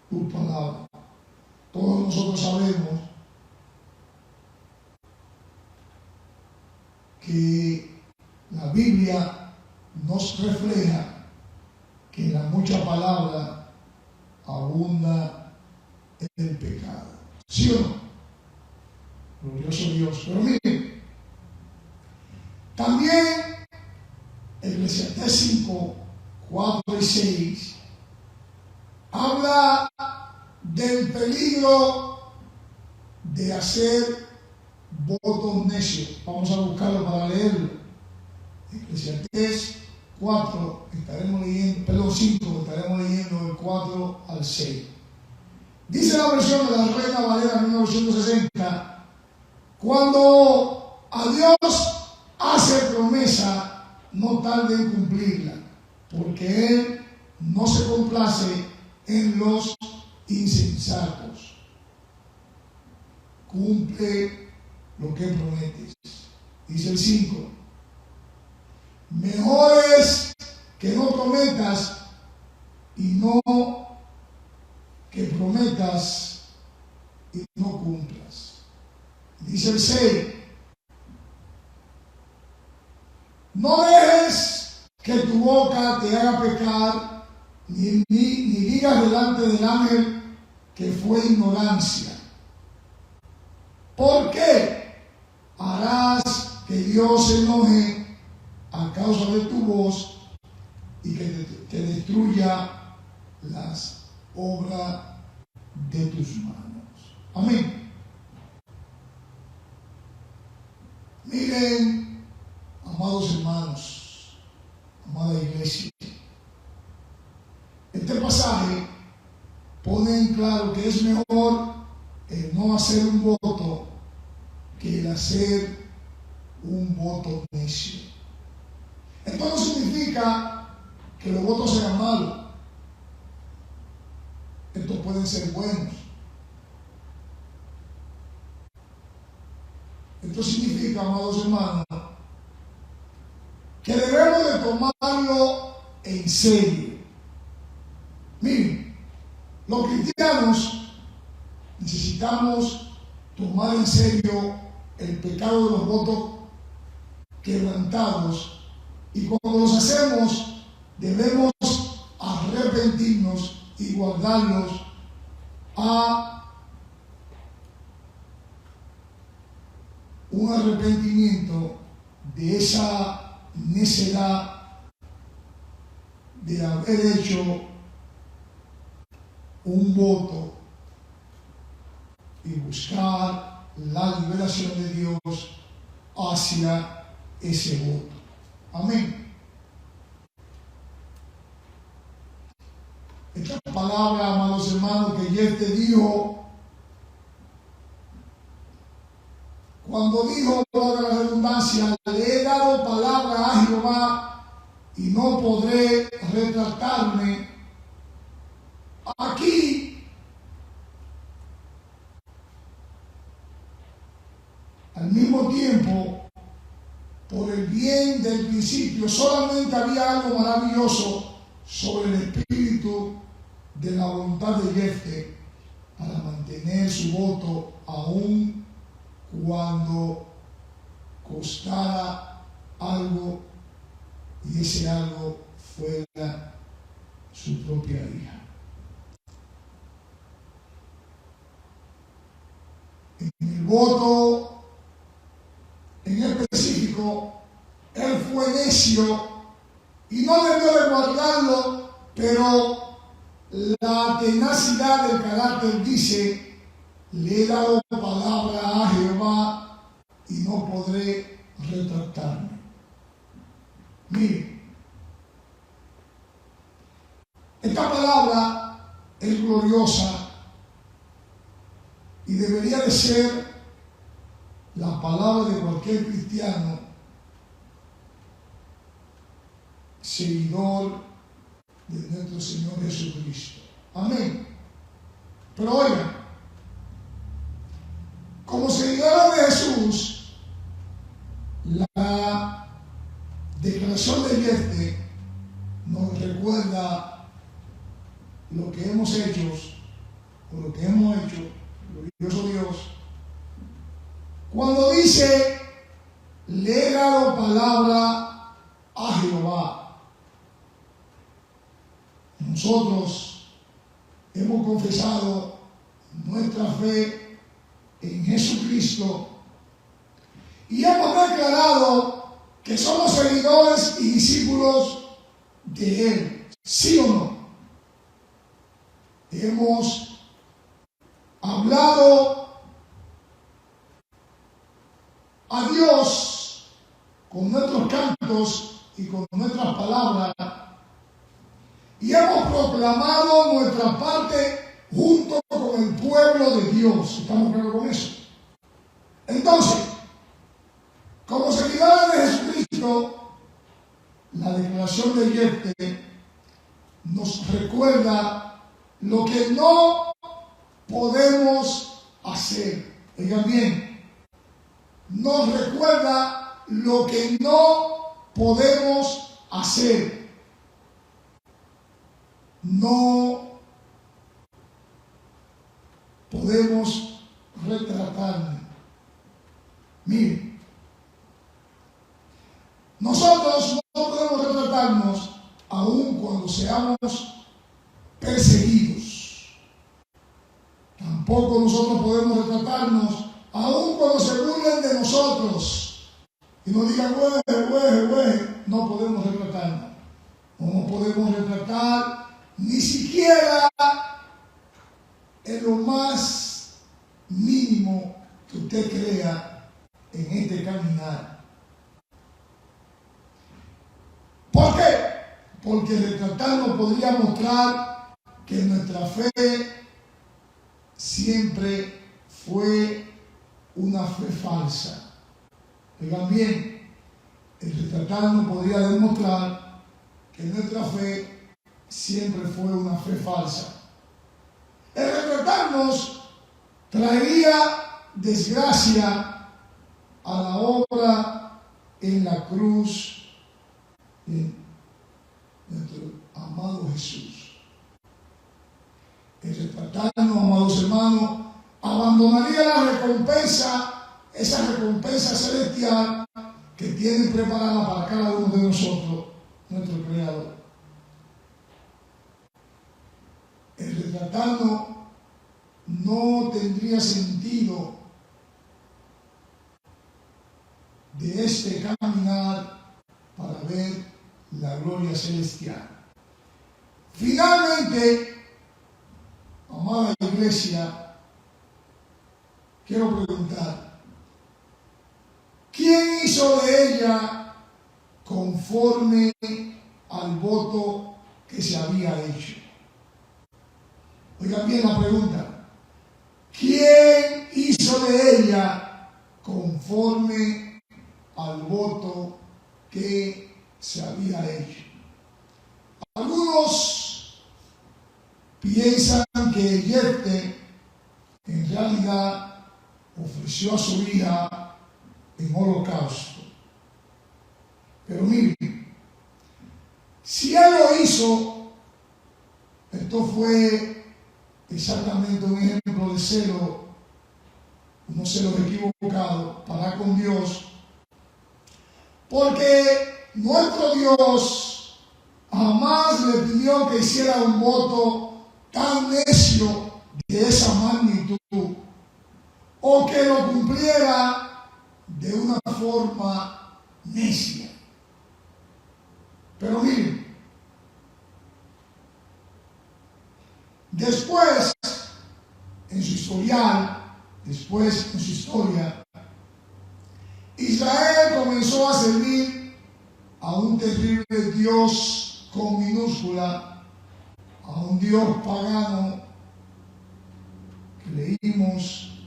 tus palabras. Todos nosotros sabemos que la Biblia nos refleja que en la mucha palabra abunda el pecado. ¿Sí o no? Glorioso Dios. Pero miren, también Eclesiastés 5, 4 y 6 habla del peligro de hacer votos necios. Vamos a buscarlo para leerlo. Eclesiastés 4, estaremos leyendo, perdón, 5, estaremos leyendo del 4 al 6. Dice la versión de la Reina Valera 1960, cuando a Dios hace promesa, no tarde en cumplirla, porque Él no se complace en los insensatos. Cumple lo que prometes. Dice el 5, mejor es que no prometas y no que prometas y no cumplas. Dice el 6, no dejes que tu boca te haga pecar, ni digas delante del ángel que fue ignorancia. ¿Por qué harás que Dios se enoje a causa de tu voz y que te destruya las obras de tus manos? Amén. Miren, amados hermanos, amada iglesia, este pasaje pone en claro que es mejor el no hacer un voto que el hacer un voto necio. Esto no significa que los votos sean malos. Estos pueden ser buenos. Esto significa, amados hermanos, que debemos de tomarlo en serio. Miren, los cristianos necesitamos tomar en serio el pecado de los votos quebrantados, y cuando los hacemos debemos arrepentirnos y guardarlos a un arrepentimiento de esa necedad de haber hecho un voto y buscar la liberación de Dios hacia ese voto. Amén. Esta palabra, amados hermanos, que Jefté dijo, cuando dijo, para la redundancia, le he dado palabra a Jehová y no podré retractarme. Aquí, al mismo tiempo, por el bien del principio, solamente había algo maravilloso sobre el espíritu de la voluntad de Jefté para mantener su voto aún cuando costara algo, y ese algo fuera su propia hija. En el voto en específico, él fue necio y no debió de guardarlo, pero la tenacidad del carácter dice, le he dado palabra a Jehová y no podré retractarme. Mire, esta palabra es gloriosa y debería de ser la palabra de cualquier cristiano seguidor de nuestro Señor Jesucristo. Amén. Pero oigan, como seguidores de Jesús, la lo que hemos hecho, o lo que hemos hecho, glorioso Dios, cuando dice, le he dado palabra a Jehová. Nosotros hemos confesado nuestra fe en Jesucristo y hemos declarado que somos seguidores y discípulos de Él. ¿Sí o no? Hemos hablado a Dios con nuestros cantos y con nuestras palabras y hemos proclamado nuestra parte junto con el pueblo de Dios. ¿Estamos claros con eso? Entonces, como seguidores de Jesucristo, la declaración de Jefté nos recuerda lo que no podemos hacer. Oigan bien, nos recuerda lo que no podemos hacer. No podemos retratarnos. Miren, nosotros no podemos retratarnos aun cuando seamos perseguidos. Tampoco nosotros podemos retratarnos aun cuando se burlen de nosotros y nos digan, güey. No podemos retratarnos. No podemos retratar ni siquiera en lo más mínimo que usted crea en este caminar. ¿Por qué? Porque retratarnos podría mostrar que nuestra fe siempre fue una fe falsa. Oigan bien, el retratarnos podría demostrar que nuestra fe siempre fue una fe falsa. El retratarnos traería desgracia a la obra en la cruz de nuestro amado Jesús. El retratarnos, amados hermanos, abandonaría la recompensa, esa recompensa celestial que tiene preparada para cada uno de nosotros, nuestro Creador. El retratarnos no tendría sentido de este caminar para ver la gloria celestial. Finalmente, amada iglesia, quiero preguntar, ¿quién hizo de ella conforme al voto que se había hecho? Oigan bien la pregunta. ¿Quién hizo de ella conforme al voto que se había hecho? Algunos piensan que Jefté en realidad ofreció a su hija en holocausto. Pero miren, si él lo hizo, esto fue exactamente un ejemplo de celo, unos celos equivocados para con Dios, porque nuestro Dios jamás le pidió que hiciera un voto tan necio de esa magnitud o que lo cumpliera de una forma necia. Pero miren, después en su historia, Israel comenzó a servir a un terrible Dios con minúscula, a un Dios pagano que leímos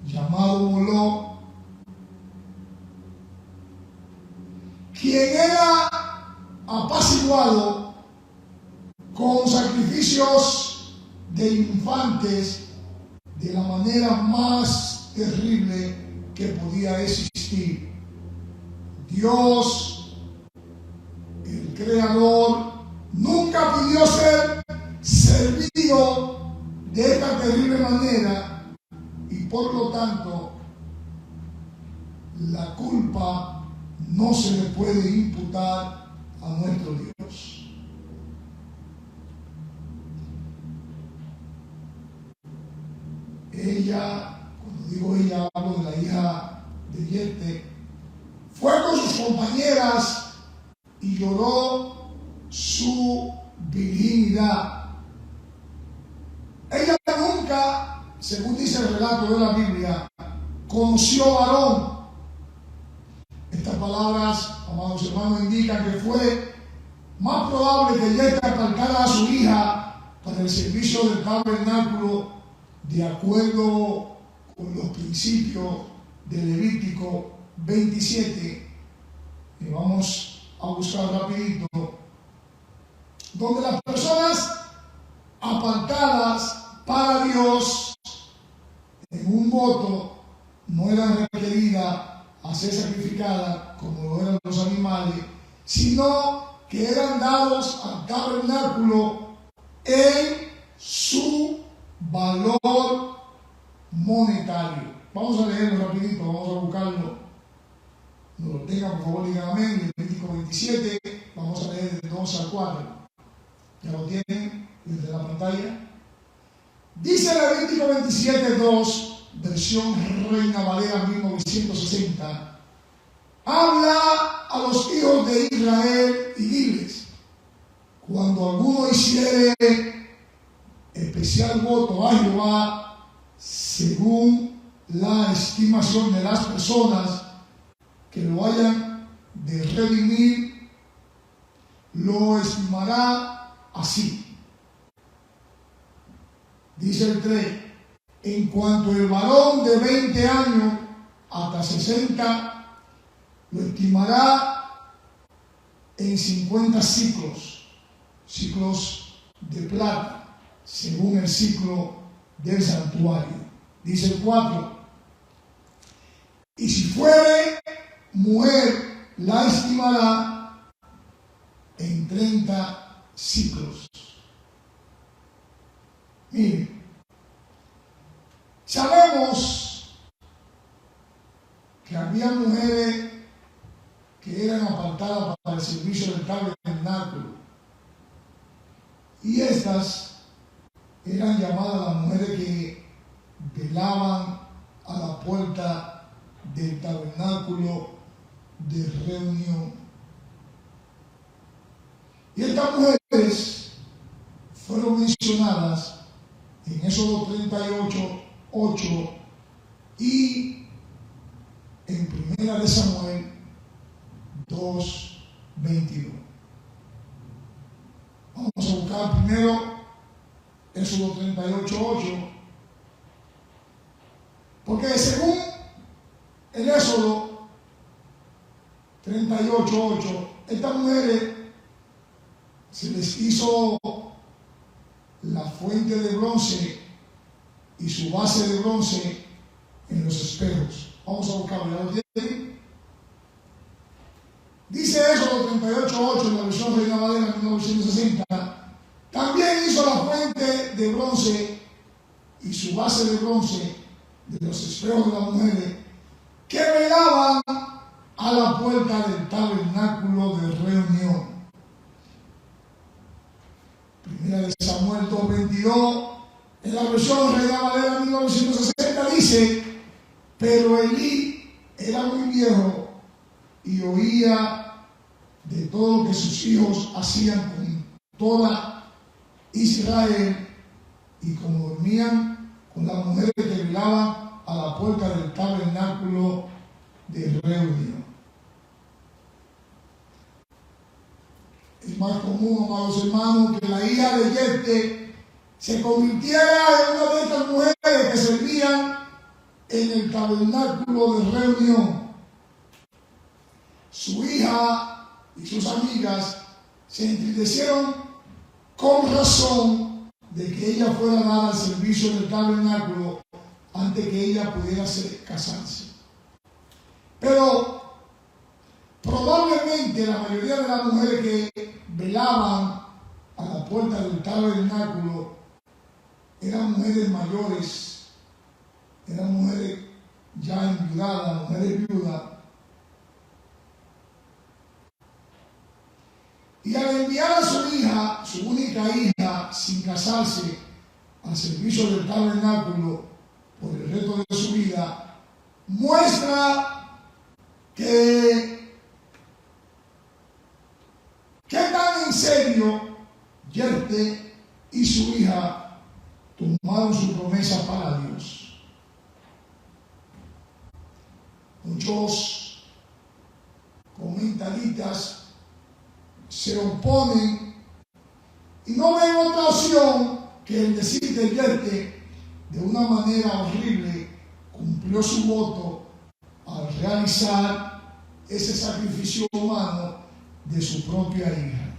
llamado Moloc, quien era apaciguado con sacrificios de infantes de la manera más terrible que podía existir. Dios, el Creador, nunca pidió ser servido herido de esta terrible manera y por lo tanto la culpa no se le puede imputar a nuestro Dios. Ella, cuando digo ella, hablo de la hija de Jefté, fue con sus compañeras y lloró su virginidad. Ella nunca, según dice el relato de la Biblia, conoció varón. Estas palabras, amados hermanos, indican que fue más probable que Jefté apartara a su hija para el servicio del tabernáculo de acuerdo con los principios de Levítico 27, que vamos a buscar rapidito, donde las personas apartadas para Dios en un voto no eran requeridas a ser sacrificadas como lo eran los animales, sino que eran dados al tabernáculo en su valor monetario. Vamos a leerlo rapidito, vamos a buscarlo. No lo tengan, por favor, digan amén. Levítico 27, vamos a leer de 2 al 4. ¿Ya lo tienen desde la pantalla? Dice Levítico 27, 2, versión Reina Valera 1960. Habla a los hijos de Israel y diles: cuando alguno hiciere especial voto a Jehová, según la estimación de las personas que lo hayan de redimir, lo estimará así. Dice el 3: en cuanto el varón de 20 años hasta 60, lo estimará en 50 ciclos de plata, según el ciclo del santuario. Dice el 4: y si fuere mujer, la estimará en 30 ciclos. Miren, sabemos que había mujeres que eran apartadas para el servicio del tabernáculo, y estas eran llamadas las mujeres que velaban a la puerta del tabernáculo de reunión. Y estas mujeres fueron mencionadas en Éxodo 38, 8 y en Primera de Samuel 2, 22. Vamos a buscar primero Éxodo 38, 8, porque según el Éxodo 38, 8, estas mujeres se les hizo la fuente de bronce y su base de bronce en los espejos. Vamos a buscarlo, ¿ya lo tienen? Dice Éxodo 38, 8 en la versión Reina Valera 1960. También hizo la fuente de bronce y su base de bronce de los espejos de las mujeres que velaban a la puerta del tabernáculo de reunión. Primera de Samuel 2:22, en la versión Reina Valera 1960 dice: pero Elí era muy viejo y oía de todo lo que sus hijos hacían con toda Israel, y como dormían con las mujeres que velaban a la puerta del tabernáculo de reunión. Es más común, amados hermanos, que la hija de Jefté se convirtiera en una de estas mujeres que servían en el tabernáculo de reunión. Su hija y sus amigas se entristecieron con razón de que ella fuera dada al servicio del tabernáculo antes que ella pudiera casarse. Pero probablemente la mayoría de las mujeres que velaban a la puerta del tabernáculo eran mujeres mayores, eran mujeres ya enviudadas, mujeres viudas. Y al enviar a su hija, su única hija, sin casarse, al servicio del tabernáculo por el resto de su vida, muestra que qué tan en serio Jefté y su hija tomaron su promesa para Dios. Muchos comentaristas se oponen y no ven otra opción que el decir que Jefté, de una manera horrible, cumplió su voto al realizar ese sacrificio humano de su propia hija.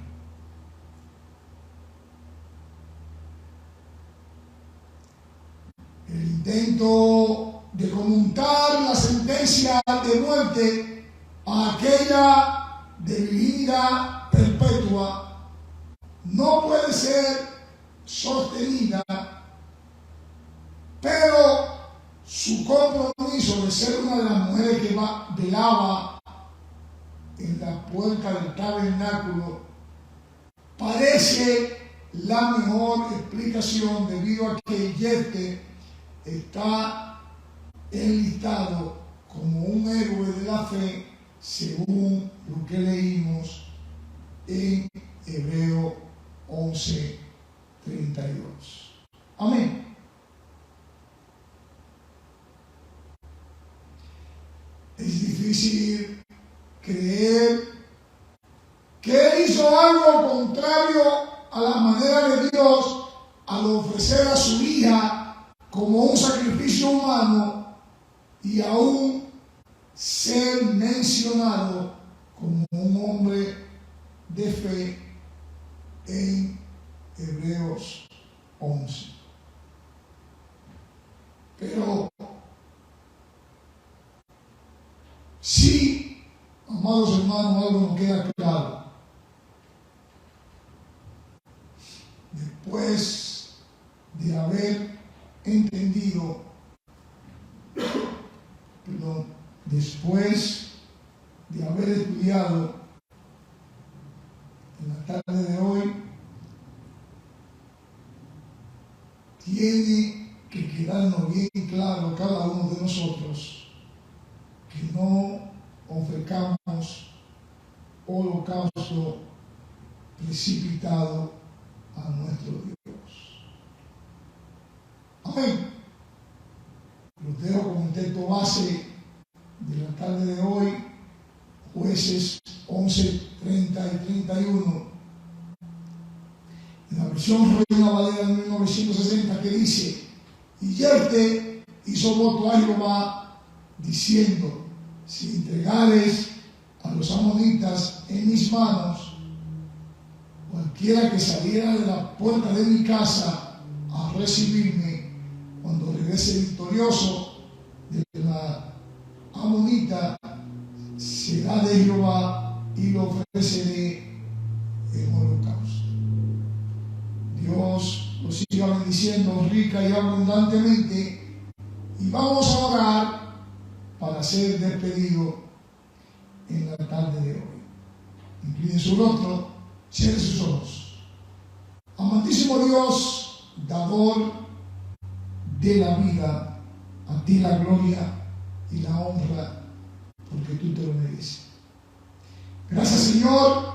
El intento de conmutar la sentencia de muerte a aquella de virginidad perpetua no puede ser sostenida, pero su compromiso de ser una de las mujeres que velaba en la puerta del tabernáculo parece la mejor explicación, debido a que Jefté está enlistado como un héroe de la fe según lo que leímos en Hebreos 11:32. Amén. Es difícil creer que él hizo algo contrario a la manera de Dios al ofrecer a su hija como un sacrificio humano y aún ser mencionado como un hombre de fe en Hebreos 11. Pero sí, amados hermanos, algo nos queda claro. Después de haber entendido, después de haber estudiado en la tarde de hoy, tiene que quedarnos bien claro a cada uno de nosotros que no ofrezcamos holocausto precipitado a nuestro Dios. Amén. Los dejo con un texto base de la tarde de hoy, Jueces 11:30 y 31, en la versión Reina Valera de 1960, que dice: y Jefté hizo voto a Jehová diciendo: si entregares a los amonitas en mis manos, cualquiera que saliera de la puerta de mi casa a recibirme, cuando regrese victorioso de la amonita, será de Jehová y lo ofreceré en holocausto. Dios lo siga bendiciendo rica y abundantemente, y vamos a orar para ser despedido en la tarde de hoy. Incline su rostro, cierre sus ojos. Amantísimo Dios, dador de la vida, a ti la gloria y la honra, porque tú te lo mereces. Gracias, Señor,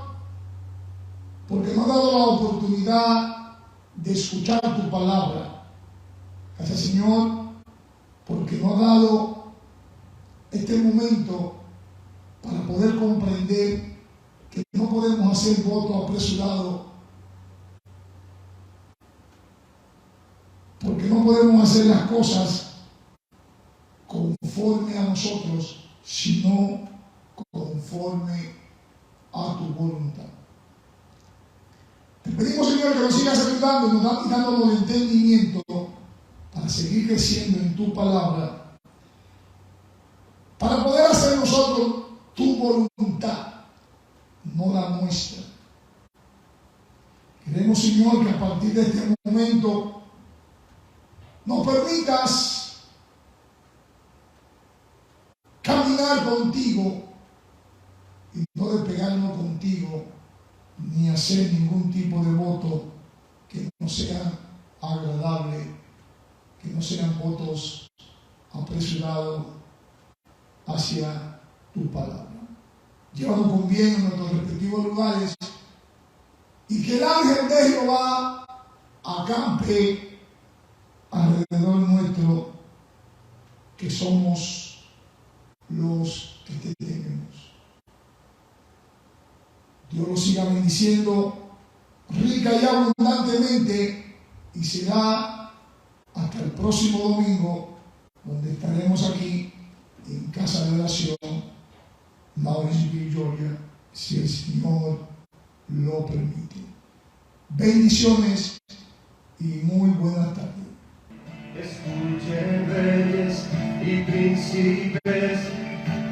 porque nos has dado la oportunidad de escuchar tu palabra. Gracias, Señor, porque nos has dado este momento para poder comprender que no podemos hacer voto apresurado, porque no podemos hacer las cosas conforme a nosotros, sino conforme a tu voluntad. Te pedimos, Señor, que nos sigas ayudando y dándonos el entendimiento para seguir creciendo en tu palabra, para poder hacer nosotros tu voluntad, no la nuestra. Queremos, Señor, que a partir de este momento No permitas caminar contigo y no despegarnos contigo, ni hacer ningún tipo de voto que no sea agradable, que no sean votos apresurados hacia tu palabra. Llévanos con bien en nuestros respectivos lugares y que el ángel de Jehová acampe alrededor nuestro, que somos los que te tememos. Dios los siga bendiciendo rica y abundantemente, y será hasta el próximo domingo, donde estaremos aquí en Casa de Oración, Mauricio, Georgia, si el Señor lo permite. Bendiciones y muy buenas tardes. Escuchen reyes y príncipes,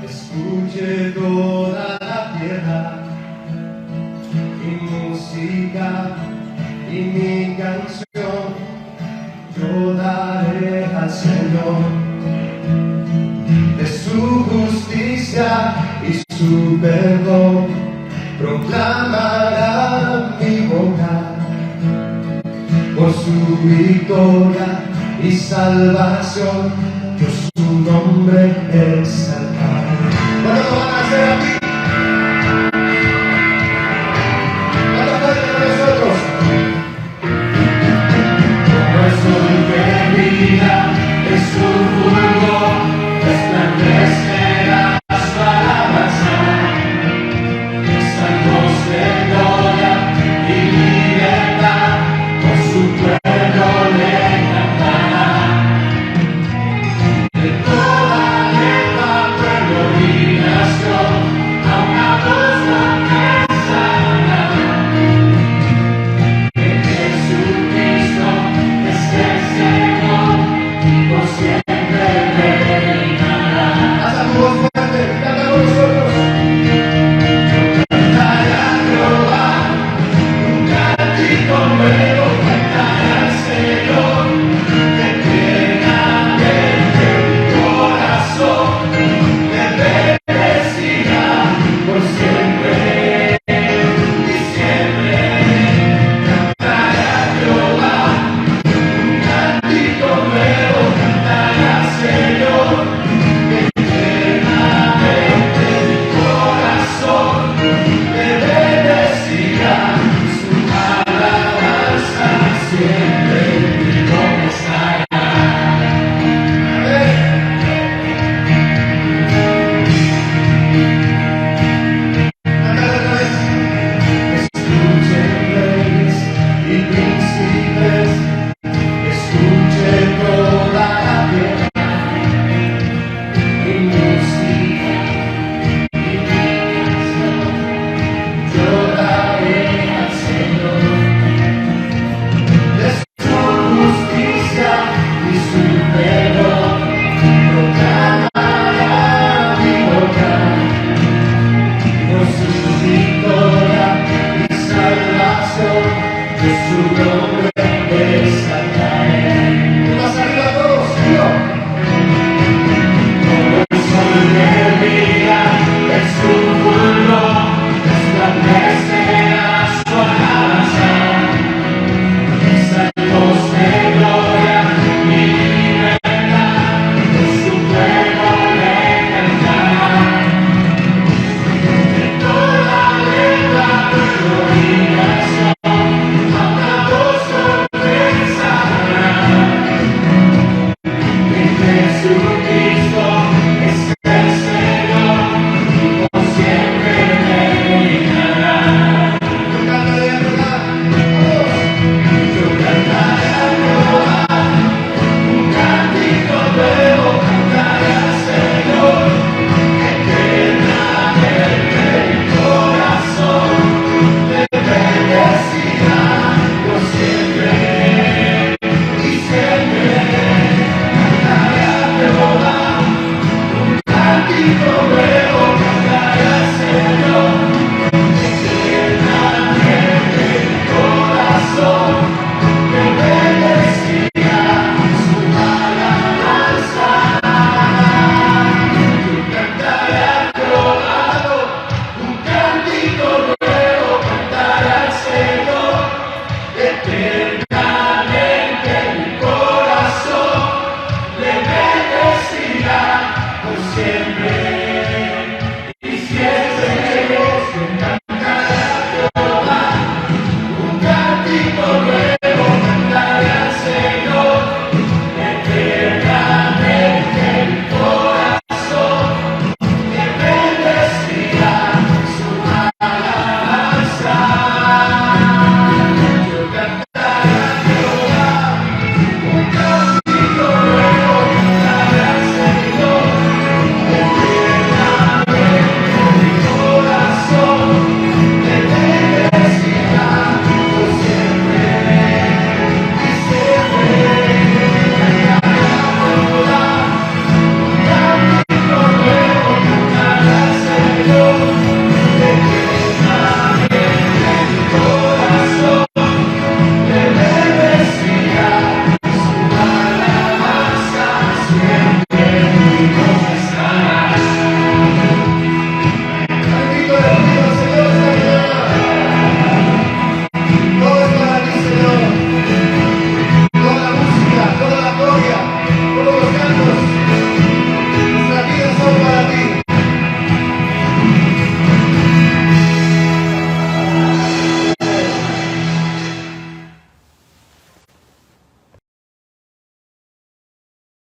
escuche toda la tierra, mi música y mi canción yo daré al Señor. De su justicia y su perdón proclamará mi boca, por su victoria y salvación, yo su nombre exaltaré. Bueno, van a hacer aquí.